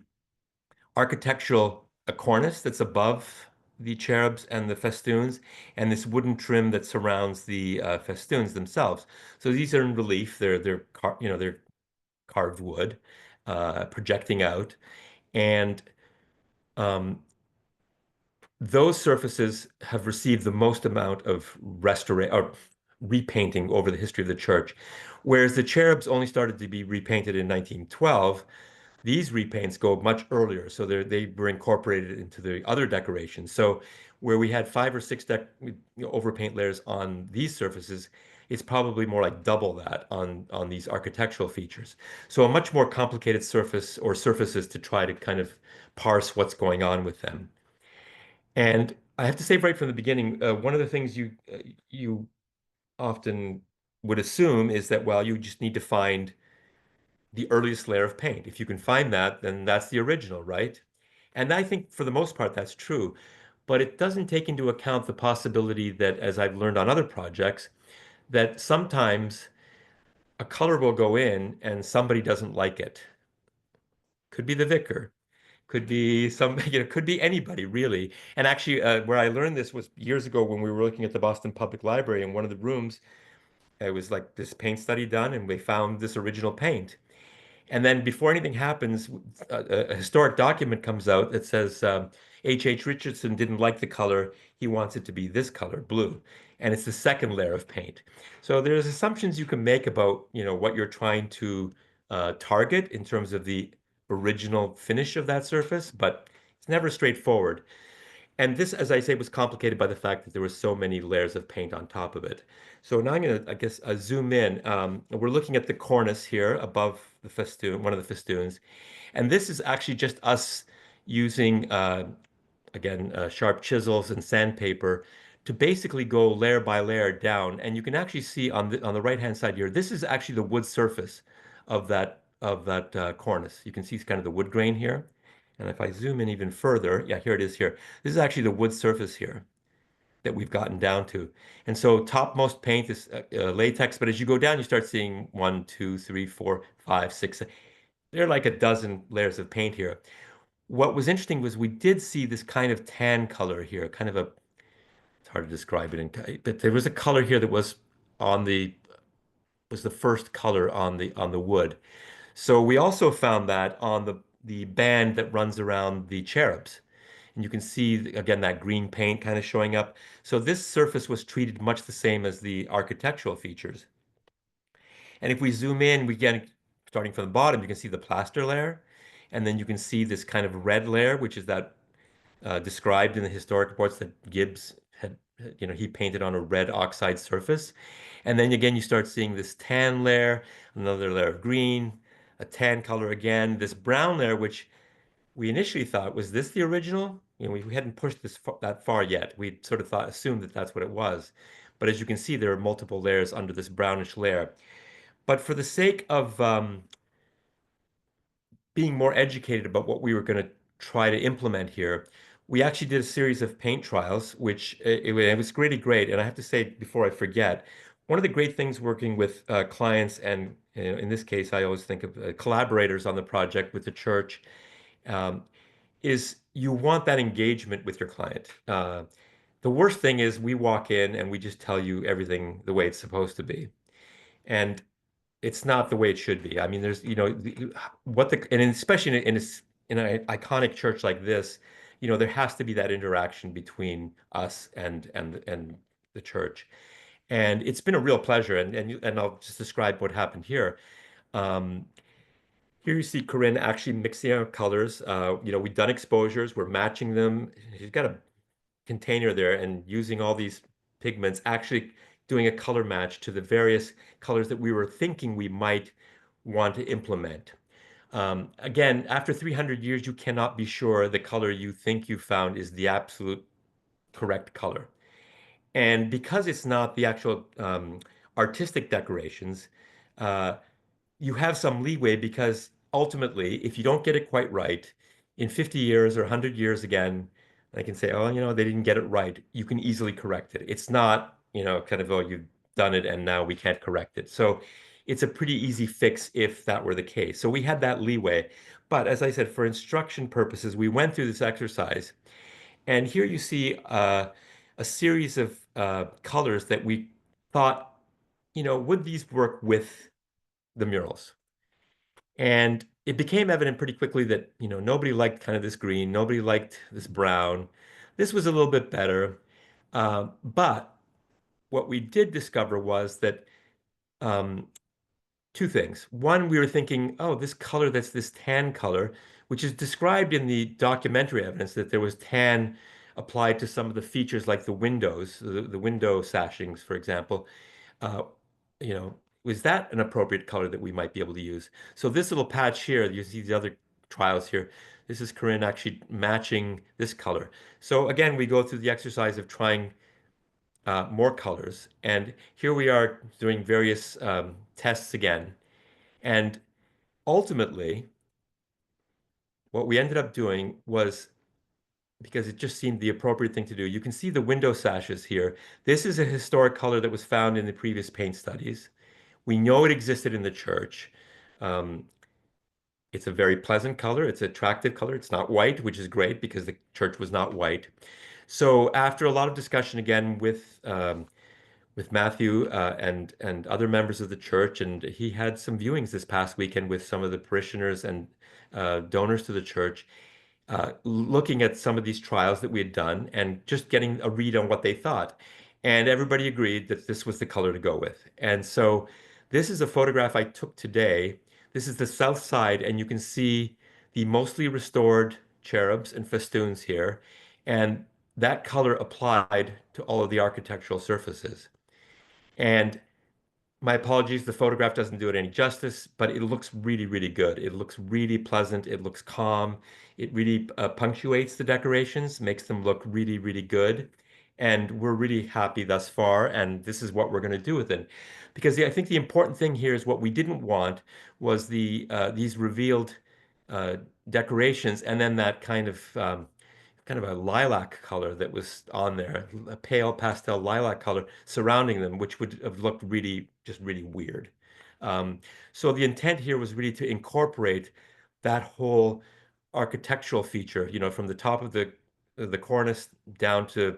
architectural cornice that's above the cherubs and the festoons, and this wooden trim that surrounds the festoons themselves. So these are in relief. They're carved wood, projecting out, and um, those surfaces have received the most amount of restoration or repainting over the history of the church. Whereas the cherubs only started to be repainted in 1912, these repaints go much earlier. So they were incorporated into the other decorations. So where we had 5 or 6 overpaint layers on these surfaces, it's probably more like double that on these architectural features. So a much more complicated surface or surfaces to try to kind of parse what's going on with them. And I have to say right from the beginning, one of the things you often would assume is that, well, you just need to find the earliest layer of paint. If you can find that, then that's the original, right? And I think for the most part, that's true. But it doesn't take into account the possibility that, as I've learned on other projects, that sometimes a color will go in and somebody doesn't like it. Could be the vicar, could be could be anybody really. And actually, where I learned this was years ago when we were looking at the Boston Public Library in one of the rooms. It was like this paint study done, and we found this original paint. And then before anything happens, a historic document comes out that says H. Richardson didn't like the color. He wants it to be this color, blue. And it's the second layer of paint. So there's assumptions you can make about, what you're trying to target in terms of the original finish of that surface, but it's never straightforward. And this, as I say, was complicated by the fact that there were so many layers of paint on top of it. So now I'm going to, I guess, zoom in. We're looking at the cornice here above the festoon, one of the festoons. And this is actually just us using, again, sharp chisels and sandpaper to basically go layer by layer down. And you can actually see on the right-hand side here, this is actually the wood surface of that cornice. You can see it's kind of the wood grain here. And if I zoom in even further, yeah, here it is here. This is actually the wood surface here that we've gotten down to. And so topmost paint is latex, but as you go down, you start seeing 1, 2, 3, 4, 5, 6. There are like a dozen layers of paint here. What was interesting was we did see this kind of tan color here, kind of it's hard to describe it, but there was a color here that was the first color on the wood. So we also found that on the band that runs around the cherubs. And you can see, again, that green paint kind of showing up. So this surface was treated much the same as the architectural features. And if we zoom in, we get, starting from the bottom, you can see the plaster layer. And then you can see this kind of red layer, which is that described in the historic reports that Gibbs had, he painted on a red oxide surface. And then again, you start seeing this tan layer, another layer of green, a tan color again, this brown layer, which we initially thought, was this the original? We hadn't pushed that far yet. We sort of assumed that that's what it was. But as you can see, there are multiple layers under this brownish layer. But for the sake of being more educated about what we were going to try to implement here, we actually did a series of paint trials, which it was really great. And I have to say, before I forget, one of the great things working with clients, and in this case, I always think of collaborators on the project with the church, um, is you want that engagement with your client. The worst thing is we walk in and we just tell you everything the way it's supposed to be. And it's not the way it should be. I mean, there's, and especially in an iconic church like this, there has to be that interaction between us and the church. And it's been a real pleasure. And I'll just describe what happened here. Um, Here you see Corinne actually mixing our colors. We've done exposures, we're matching them. She's got a container there and using all these pigments, actually doing a color match to the various colors that we were thinking we might want to implement. Again, after 300 years, you cannot be sure the color you think you found is the absolute correct color. And because it's not the actual artistic decorations, uh, you have some leeway because ultimately, if you don't get it quite right, in 50 years or 100 years again, I can say, oh, they didn't get it right. You can easily correct it. It's not, kind of, oh, you've done it and now we can't correct it. So it's a pretty easy fix if that were the case. So we had that leeway. But as I said, for instruction purposes, we went through this exercise. And here you see a series of colors that we thought, would these work with the murals? And it became evident pretty quickly that, nobody liked kind of this green, nobody liked this brown. This was a little bit better. But what we did discover was that um, two things. One, we were thinking, oh, this color that's this tan color, which is described in the documentary evidence that there was tan applied to some of the features like the windows, the window sashings, for example. Uh, you know, was that an appropriate color that we might be able to use? So this little patch here, you see the other trials here. This is Corinne actually matching this color. So again, we go through the exercise of trying more colors. And here we are doing various tests again. And ultimately, what we ended up doing was, because it just seemed the appropriate thing to do, you can see the window sashes here. This is a historic color that was found in the previous paint studies. We know it existed in the church. Um, it's a very pleasant color. It's an attractive color. It's not white, which is great because the church was not white. So after a lot of discussion again with Matthew and other members of the church, and he had some viewings this past weekend with some of the parishioners and donors to the church, looking at some of these trials that we had done and just getting a read on what they thought. And everybody agreed that this was the color to go with. And so this is a photograph I took today. This is the south side, and you can see the mostly restored cherubs and festoons here. And that color applied to all of the architectural surfaces. And my apologies, the photograph doesn't do it any justice, but it looks really, really good. It looks really pleasant. It looks calm. It really punctuates the decorations, makes them look really, really good. And we're really happy thus far. And this is what we're going to do with it. Because I think the important thing here is what we didn't want was these revealed uh, decorations and then that kind of a lilac color that was on there, a pale pastel lilac color surrounding them, which would have looked really, just really weird. Um, so the intent here was really to incorporate that whole architectural feature, from the top of the cornice down to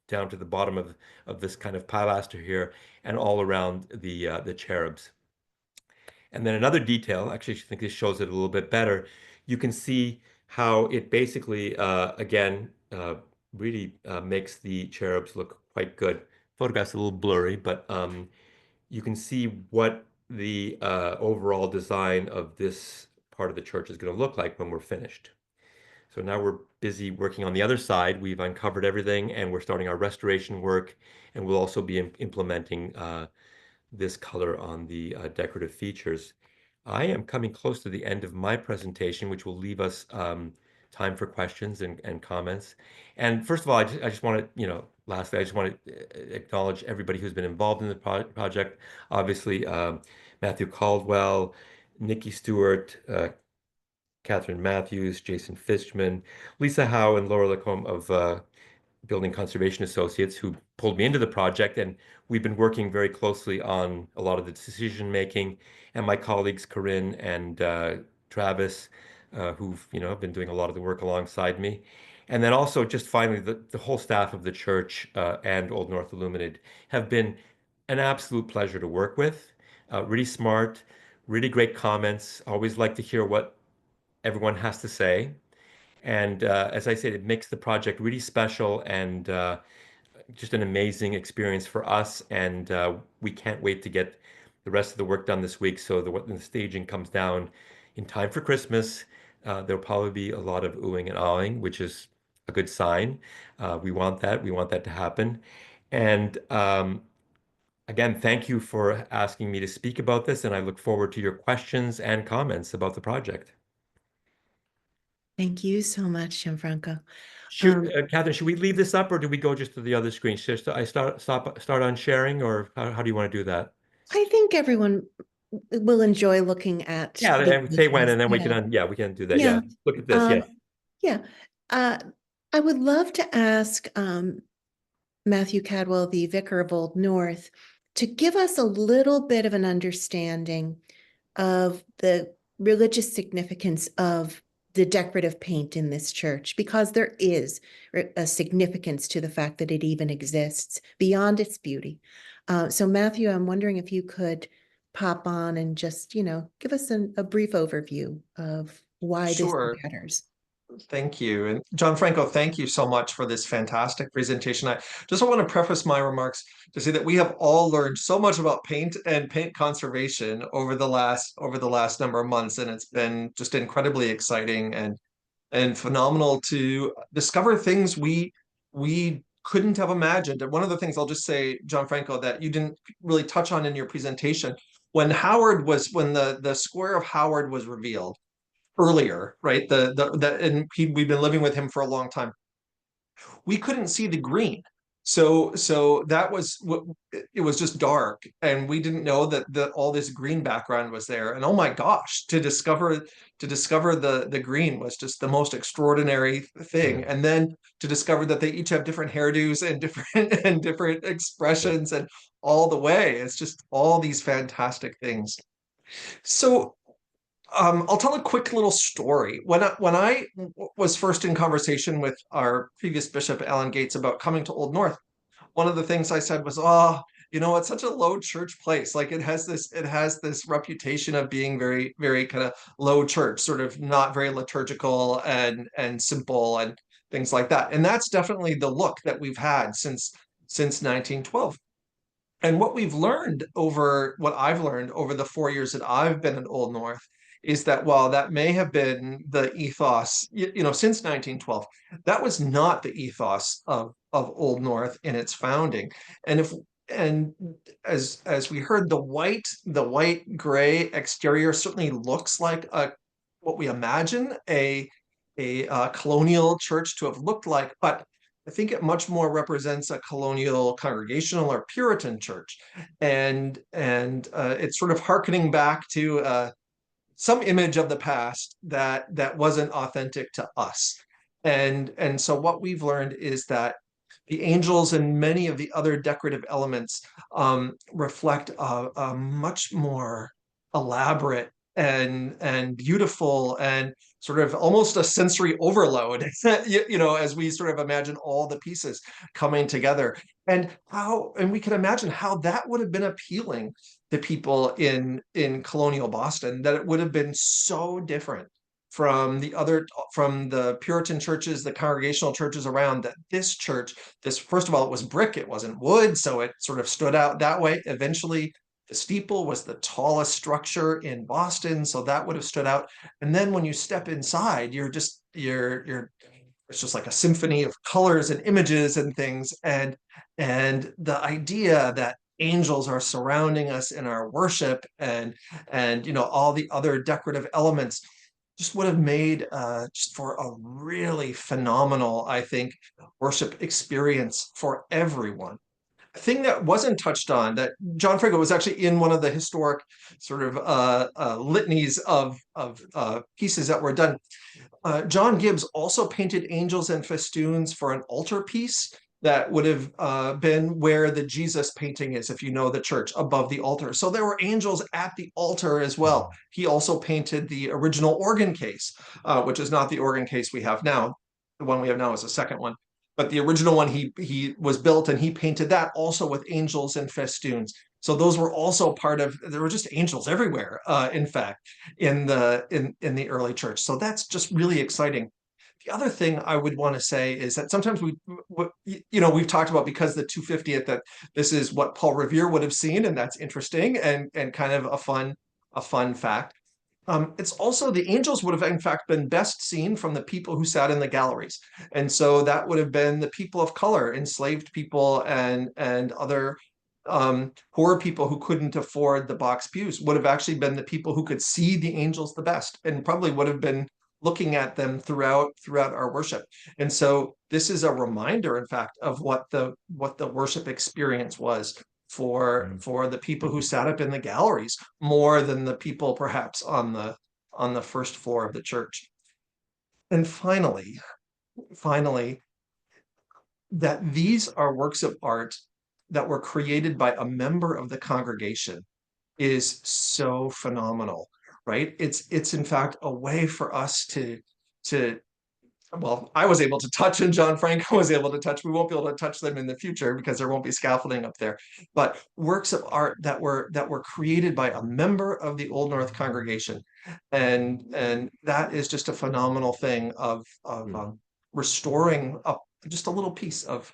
the bottom of this kind of pilaster here, and all around the cherubs. And then another detail, actually, I think this shows it a little bit better. You can see how it basically, again, really makes the cherubs look quite good. Photograph's a little blurry, but you can see what the overall design of this part of the church is going to look like when we're finished. So now we're busy working on the other side. We've uncovered everything, and we're starting our restoration work, and we'll also be implementing this color on the decorative features. I am coming close to the end of my presentation, which will leave us time for questions and comments. And first of all, I just want to, lastly, I just want to acknowledge everybody who's been involved in the project. Obviously, Matthew Caldwell, Nikki Stewart, Catherine Matthews, Jason Fishman, Lisa Howe, and Laura Lacombe of Building Conservation Associates, who pulled me into the project, and we've been working very closely on a lot of the decision making. And my colleagues Corinne and Travis, who've been doing a lot of the work alongside me. And then also just finally the whole staff of the church and Old North Illuminated have been an absolute pleasure to work with. Really smart, really great comments. Always like to hear what everyone has to say. And as I said, it makes the project really special and just an amazing experience for us. And we can't wait to get the rest of the work done this week. So when the staging comes down in time for Christmas, there'll probably be a lot of oohing and awing, which is a good sign. We want that. We want that to happen. And again, thank you for asking me to speak about this. And I look forward to your questions and comments about the project. Thank you so much, Gianfranco. Catherine, should we leave this up or do we go just to the other screen? Should I start on sharing, or how do you want to do that? I think everyone will enjoy looking at Yeah, the and say when, and then yeah. we can do that. Yeah. Yeah, look at this. Yeah, Yeah. I would love to ask Matthew Cadwell, the Vicar of Old North, to give us a little bit of an understanding of the religious significance of the decorative paint in this church, because there is a significance to the fact that it even exists beyond its beauty. So Matthew, I'm wondering if you could pop on and just, give us a brief overview of why this Sure. matters. Thank you. And Gianfranco, thank you so much for this fantastic presentation. I just want to preface my remarks to say that we have all learned so much about paint and paint conservation over the last number of months, and it's been just incredibly exciting and phenomenal to discover things we couldn't have imagined. And one of the things I'll just say, Gianfranco, that you didn't really touch on in your presentation, when the square of Howard was revealed earlier, right? We've been living with him for a long time. We couldn't see the green. So that was what it was, just dark, and we didn't know that all this green background was there. And oh my gosh, to discover the green was just the most extraordinary thing. And then to discover that they each have different hairdos and different and different expressions, and all the way, it's just all these fantastic things. So I'll tell a quick little story. When I was first in conversation with our previous bishop, Alan Gates, about coming to Old North, one of the things I said was, "Oh, you know, it's such a low church place. Like it has this reputation of being very, very kind of low church, sort of not very liturgical and simple and things like that. And that's definitely the look that we've had since 1912. And what I've learned over the 4 years that I've been in Old North is that while that may have been the ethos, since 1912, that was not the ethos of Old North in its founding. And if and as we heard, the white gray exterior certainly looks like what we imagine a colonial church to have looked like, but I think it much more represents a colonial congregational or Puritan church, and it's sort of hearkening back to some image of the past that wasn't authentic to us, and so what we've learned is that the angels and many of the other decorative elements reflect a much more elaborate and beautiful and sort of almost a sensory overload, as we sort of imagine all the pieces coming together, and we can imagine how that would have been appealing to people in colonial Boston, that it would have been so different from the Puritan churches, the congregational churches around, that this church, first of all, it was brick, it wasn't wood, so it sort of stood out that way. Eventually, the steeple was the tallest structure in Boston, so that would have stood out. And then when you step inside, it's just like a symphony of colors and images and things, and the idea that angels are surrounding us in our worship and all the other decorative elements just would have made just for a really phenomenal, I think, worship experience for everyone. A thing that wasn't touched on, that Gianfranco was actually in one of the historic sort of litanies of pieces that were done. John Gibbs also painted angels and festoons for an altar piece that would have been where the Jesus painting is, if you know the church, above the altar. So there were angels at the altar as well. He also painted the original organ case, which is not the organ case we have now. The one we have now is the second one. But the original one, he was built and he painted that also with angels and festoons. So those were also part of, there were just angels everywhere, in fact, in the early church. So that's just really exciting. The other thing I would want to say is that sometimes we've talked about, because the 250th, that this is what Paul Revere would have seen, and that's interesting and kind of a fun fact. It's also, the angels would have in fact been best seen from the people who sat in the galleries, and so that would have been the people of color, enslaved people, and other poor people who couldn't afford the box pews would have actually been the people who could see the angels the best, and probably would have been looking at them throughout our worship. And so this is a reminder, in fact, of what the worship experience was for the people who sat up in the galleries, more than the people perhaps on the first floor of the church. And finally, that these are works of art that were created by a member of the congregation is so phenomenal, right? It's in fact a way for us to well, I was able to touch, and Gianfranco was able to touch. We won't be able to touch them in the future because there won't be scaffolding up there. But works of art that were created by a member of the Old North congregation, and that is just a phenomenal thing of restoring just a little piece of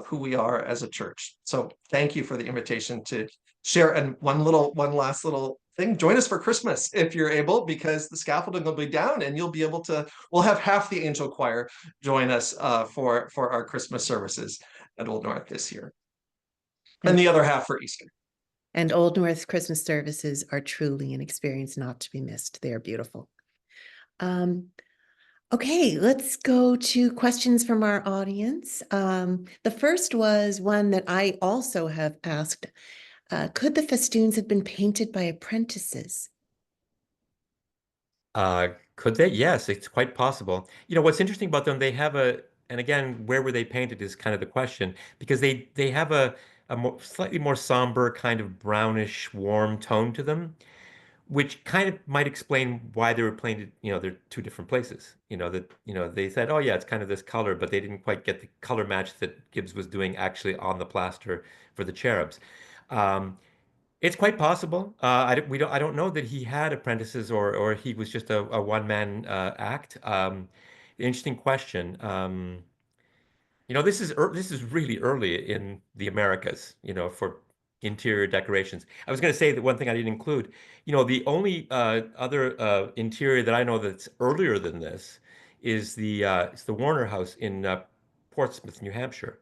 who we are as a church. So thank you for the invitation to share. And one last little thing, join us for Christmas if you're able, because the scaffolding will be down and we'll have half the angel choir join us for our Christmas services at Old North this year, and the other half for Easter. And Old North Christmas services are truly an experience not to be missed. They are beautiful. Okay, let's go to questions from our audience. The first was one that I also have asked. Could the festoons have been painted by apprentices? Could they? Yes, it's quite possible. What's interesting about them, they have and again, where were they painted is kind of the question, because they have a slightly more somber, kind of brownish, warm tone to them, which kind of might explain why they were painted. They're two different places. They said, oh yeah, it's kind of this color, but they didn't quite get the color match that Gibbs was doing actually on the plaster for the cherubs. Um, it's quite possible. I don't know that he had apprentices or he was just a one-man act. Interesting question. This is really early in the Americas, for interior decorations. I was going to say that one thing I didn't include, the only other interior that I know that's earlier than this is it's the Warner House in Portsmouth, New Hampshire.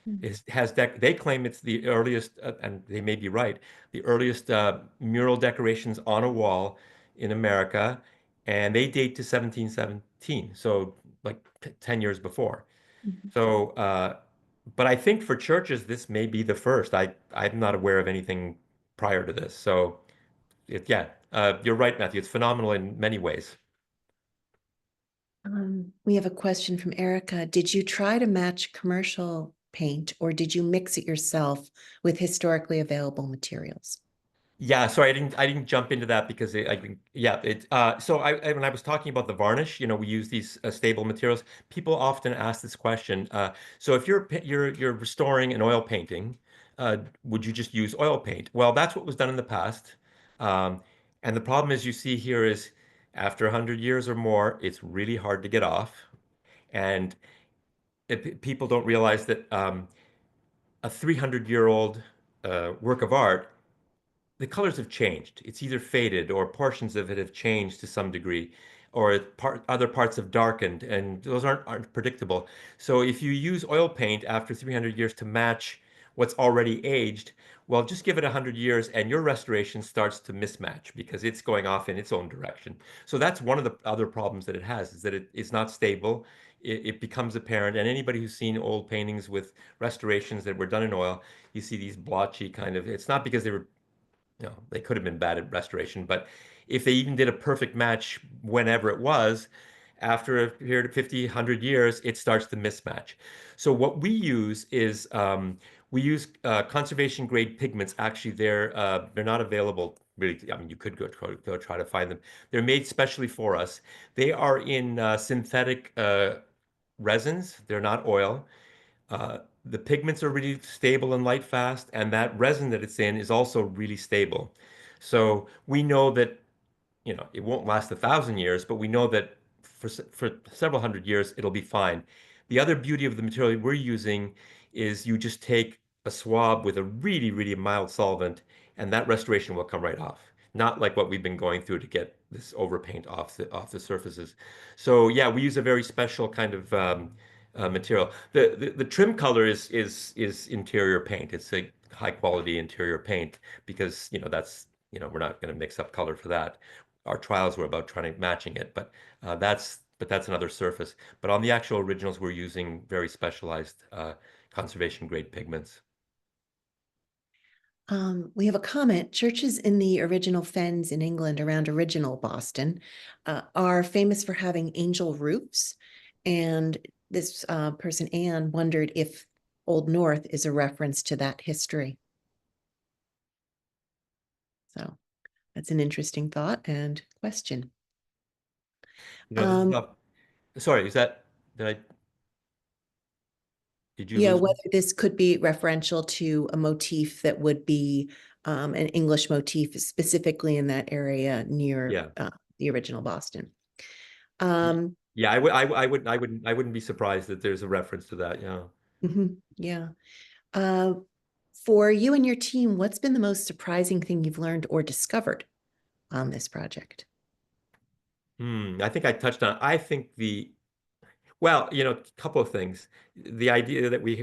They claim it's the earliest, and they may be right, the earliest mural decorations on a wall in America, and they date to 1717, so like 10 years before. Mhm. So, but I think for churches, this may be the first. I'm not aware of anything prior to this. So, yeah, you're right, Matthew. It's phenomenal in many ways. We have a question from Erica. Did you try to match commercial paint or did you mix it yourself with historically available materials? Yeah, sorry, I didn't jump into that because I think yeah, when I was talking about the varnish, we use these stable materials. People often ask this question. So if you're restoring an oil painting, would you just use oil paint? Well, that's what was done in the past. Um, and the problem is you see here is after 100 years or more, it's really hard to get off. And people don't realize that a 300-year-old work of art, the colors have changed. It's either faded or portions of it have changed to some degree, or other parts have darkened, and those aren't predictable. So if you use oil paint after 300 years to match what's already aged, well, just give it 100 years and your restoration starts to mismatch because it's going off in its own direction. So that's one of the other problems that it has, is that it's not stable. It becomes apparent, and anybody who's seen old paintings with restorations that were done in oil, you see these blotchy kind of, it's not because they were they could have been bad at restoration, but if they even did a perfect match whenever it was, after a period of 50, 100 years, it starts to mismatch. So what we use is we use conservation grade pigments. Actually, they're not available really. I mean, you could go try to find them. They're made specially for us. They are in synthetic resins. They're not oil. The pigments are really stable and light fast, and that resin that it's in is also really stable. So we know that, it won't last 1,000 years, but we know that for several hundred years, it'll be fine. The other beauty of the material we're using is you just take a swab with a really, really mild solvent, and that restoration will come right off. Not like what we've been going through to get this overpaint off the surfaces. So yeah, we use a very special kind of material. The trim color is interior paint. It's a high quality interior paint because we're not going to mix up color for that. Our trials were about trying to matching it, but that's another surface. But on the actual originals, we're using very specialized conservation grade pigments. We have a comment. Churches in the original fens in England around original Boston are famous for having angel roofs. And this person, Anne, wondered if Old North is a reference to that history. So that's an interesting thought and question. This is sorry, did you Yeah, lose me? whether this could be referential to a motif that would be an English motif, specifically in that area near Yeah. the original Boston. Yeah, I wouldn't be surprised that there's a reference to that. Yeah. Yeah. For you and your team, what's been the most surprising thing you've learned or discovered on this project? I think I touched on, I think well, a couple of things. The idea that the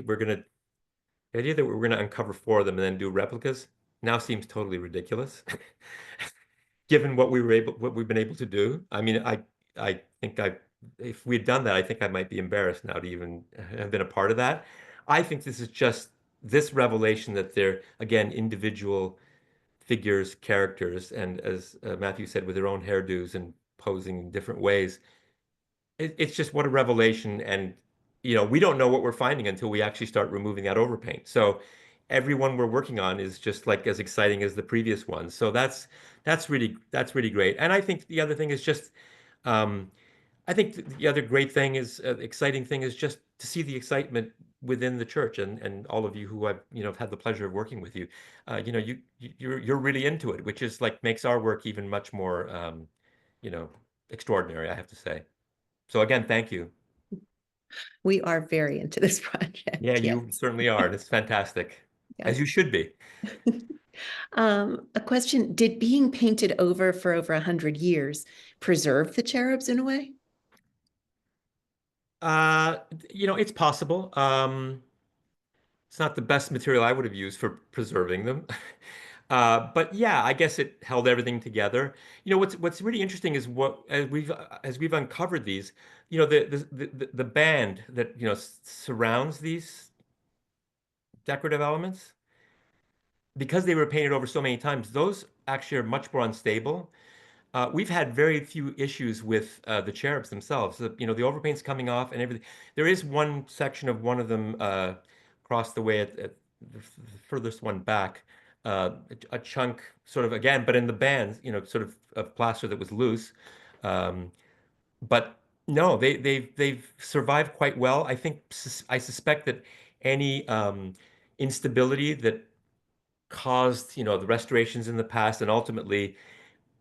idea that we're gonna uncover four of them and then do replicas now seems totally ridiculous, given what we've been able to do. I mean, I think if we had done that, I think I might be embarrassed now to even have been a part of that. I think this is just this revelation that they're, again, individual figures, characters, and as Matthew said, with their own hairdos and posing in different ways. It's just what a revelation. And, we don't know what we're finding until we actually start removing that overpaint. So everyone we're working on is just like as exciting as the previous one. So that's really great. And I think the other thing is just, I think the other great thing is exciting thing is just to see the excitement within the church, and all of you who I've had the pleasure of working with you, you're really into it, which is like makes our work even much more extraordinary, I have to say. So again, thank you. We are very into this project. Yeah, Yes. you certainly are. It's fantastic, as you should be. A question, did being painted over for over 100 years preserve the cherubs in a way? It's possible. It's not the best material I would have used for preserving them. But yeah, I guess it held everything together. What's really interesting is what as we've uncovered these, the band that surrounds these decorative elements, because they were painted over so many times, those actually are much more unstable. We've had very few issues with the cherubs themselves. The overpaint's coming off and everything. There is one section of one of them across the way at the furthest one back, a chunk sort of again, but in the band, sort of plaster that was loose. But no, they've survived quite well. I suspect that any instability that caused the restorations in the past, and ultimately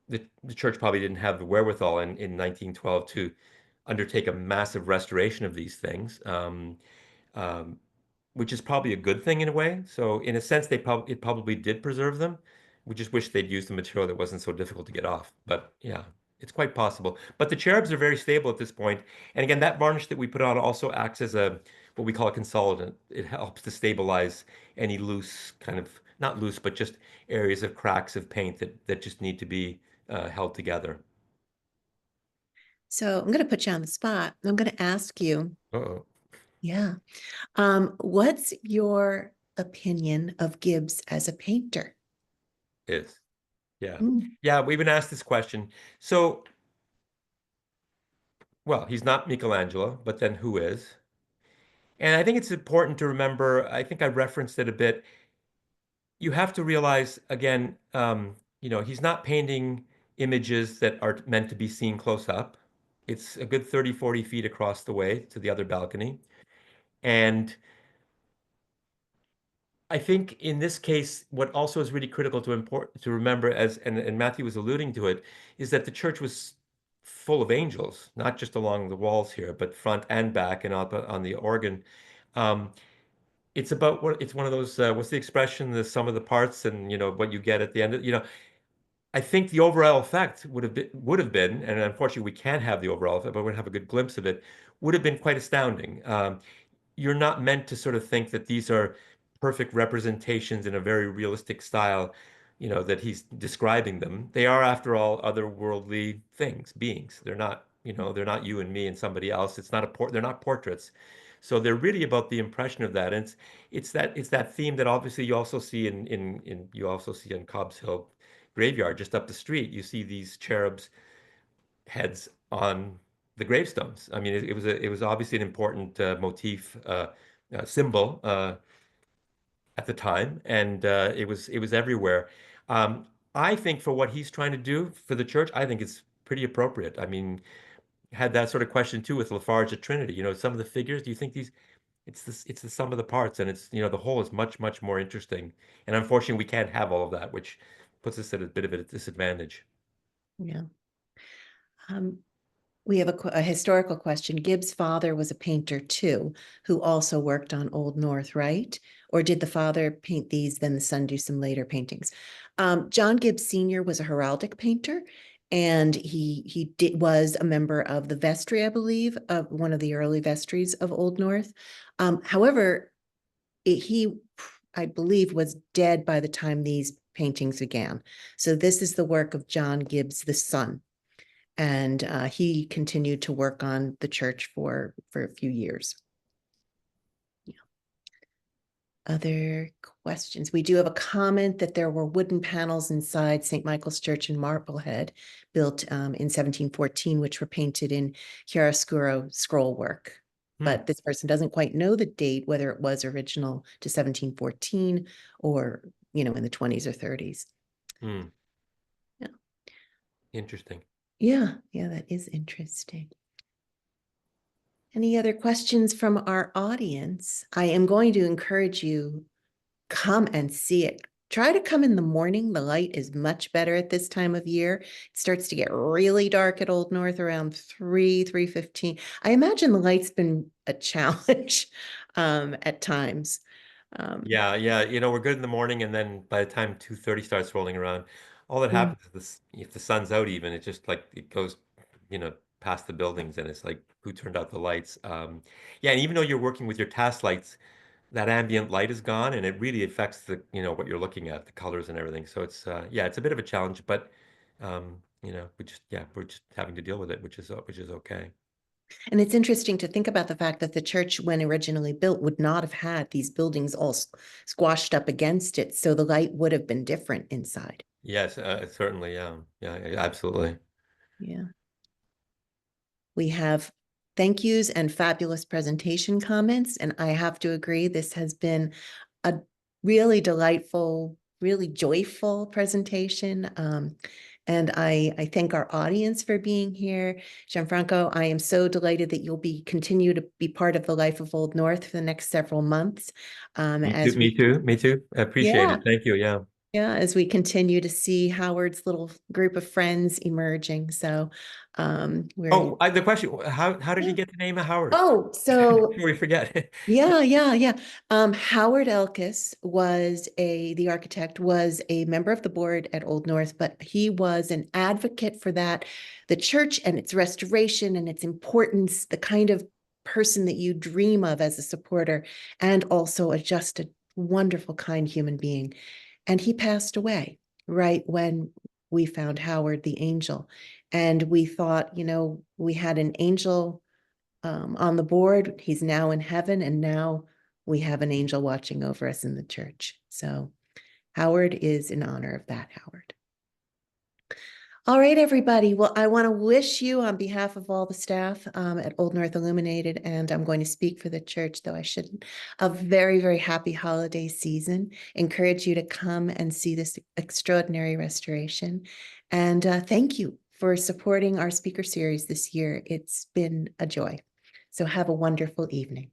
the church probably didn't have the wherewithal in 1912 to undertake a massive restoration of these things, um, which is probably a good thing in a way. So in a sense, it probably did preserve them. We just wish they'd used a material that wasn't so difficult to get off. But yeah, it's quite possible. But the cherubs are very stable at this point. And again, that varnish that we put on also acts as what we call a consolidant. It helps to stabilize any loose kind of, not loose, but just areas of cracks of paint that just need to be held together. So I'm going to put you on the spot. I'm going to ask you, Uh-oh. yeah, what's your opinion of Gibbs as a painter? Is. Yeah. Mm. Yeah, we've been asked this question. So, well, he's not Michelangelo, but then who is? And I think it's important to remember, I think I referenced it a bit. You have to realize, again, he's not painting images that are meant to be seen close up. It's a good 30, 40 feet across the way to the other balcony. And I think in this case, what also is really critical to remember, and Matthew was alluding to it, is that the church was full of angels, not just along the walls here, but front and back and up on the organ. Um, it's one of those, what's the expression, the sum of the parts and what you get at the end I think the overall effect would have been, and unfortunately we can't have the overall effect, but we're gonna have a good glimpse of it, would have been quite astounding. You're not meant to sort of think that these are perfect representations in a very realistic style, that he's describing them. They are, after all, otherworldly things, beings. They're not you and me and somebody else. They're not portraits. So they're really about the impression of that. And it's that theme that obviously you also see in Cobb's Hill graveyard just up the street. You see these cherubs' heads on the gravestones. I mean, it was obviously an important motif, symbol at the time, and it was everywhere. I think for what he's trying to do for the church, I think it's pretty appropriate. I mean, had that sort of question too with Lafarge at Trinity. Some of the figures. Do you think these? It's the sum of the parts, and it's the whole is much much more interesting. And unfortunately, we can't have all of that, which puts us at a bit of a disadvantage. Yeah. We have a historical question. Gibbs' father was a painter too, who also worked on Old North, right? Or did the father paint these, then the son do some later paintings? John Gibbs Sr. was a heraldic painter, and he was a member of the vestry, I believe, of one of the early vestries of Old North. However, I believe, was dead by the time these paintings began. So this is the work of John Gibbs, the son. And he continued to work on the church for a few years. Yeah. Other questions? We do have a comment that there were wooden panels inside St. Michael's Church in Marblehead, built in 1714, which were painted in chiaroscuro scroll work. But this person doesn't quite know the date, whether it was original to 1714 or, in the 20s or 30s. Yeah. Yeah. Interesting. Yeah, that is interesting. Any other questions from our audience? I am going to encourage you, come and see it. Try to come in the morning. The light is much better at this time of year. It starts to get really dark at Old North around 3:15. I imagine the light's been a challenge at times. Yeah, we're good in the morning, and then by the time 2:30 starts rolling around, all that Mm. happens is this, if the sun's out even, it just like it goes, past the buildings, and it's like, who turned out the lights? Yeah, and even though you're working with your task lights, that ambient light is gone, and it really affects what you're looking at, the colors and everything. So it's it's a bit of a challenge, but we're just having to deal with it, which is okay. And it's interesting to think about the fact that the church, when originally built, would not have had these buildings all squashed up against it. So the light would have been different inside. Yes, certainly, yeah, absolutely. Yeah. We have thank yous and fabulous presentation comments. And I have to agree, this has been a really delightful, really joyful presentation. And I thank our audience for being here. Gianfranco, I am so delighted that you'll continue to be part of the life of Old North for the next several months. Me too. I appreciate it. Thank you. Yeah. Yeah, as we continue to see Howard's little group of friends emerging. So we're The question, how did you get the name of Howard? Oh, so Before we forget. yeah. Howard Elkis was the architect, was a member of the board at Old North, but he was an advocate for the church and its restoration and its importance, the kind of person that you dream of as a supporter, and also just a wonderful, kind human being. And he passed away right when we found Howard the angel. And we thought, we had an angel on the board. He's now in heaven, and now we have an angel watching over us in the church. So Howard is in honor of that Howard. All right, everybody. Well, I want to wish you, on behalf of all the staff at Old North Illuminated, and I'm going to speak for the church, though I shouldn't, a very, very happy holiday season. Encourage you to come and see this extraordinary restoration. And thank you for supporting our speaker series this year. It's been a joy. So have a wonderful evening.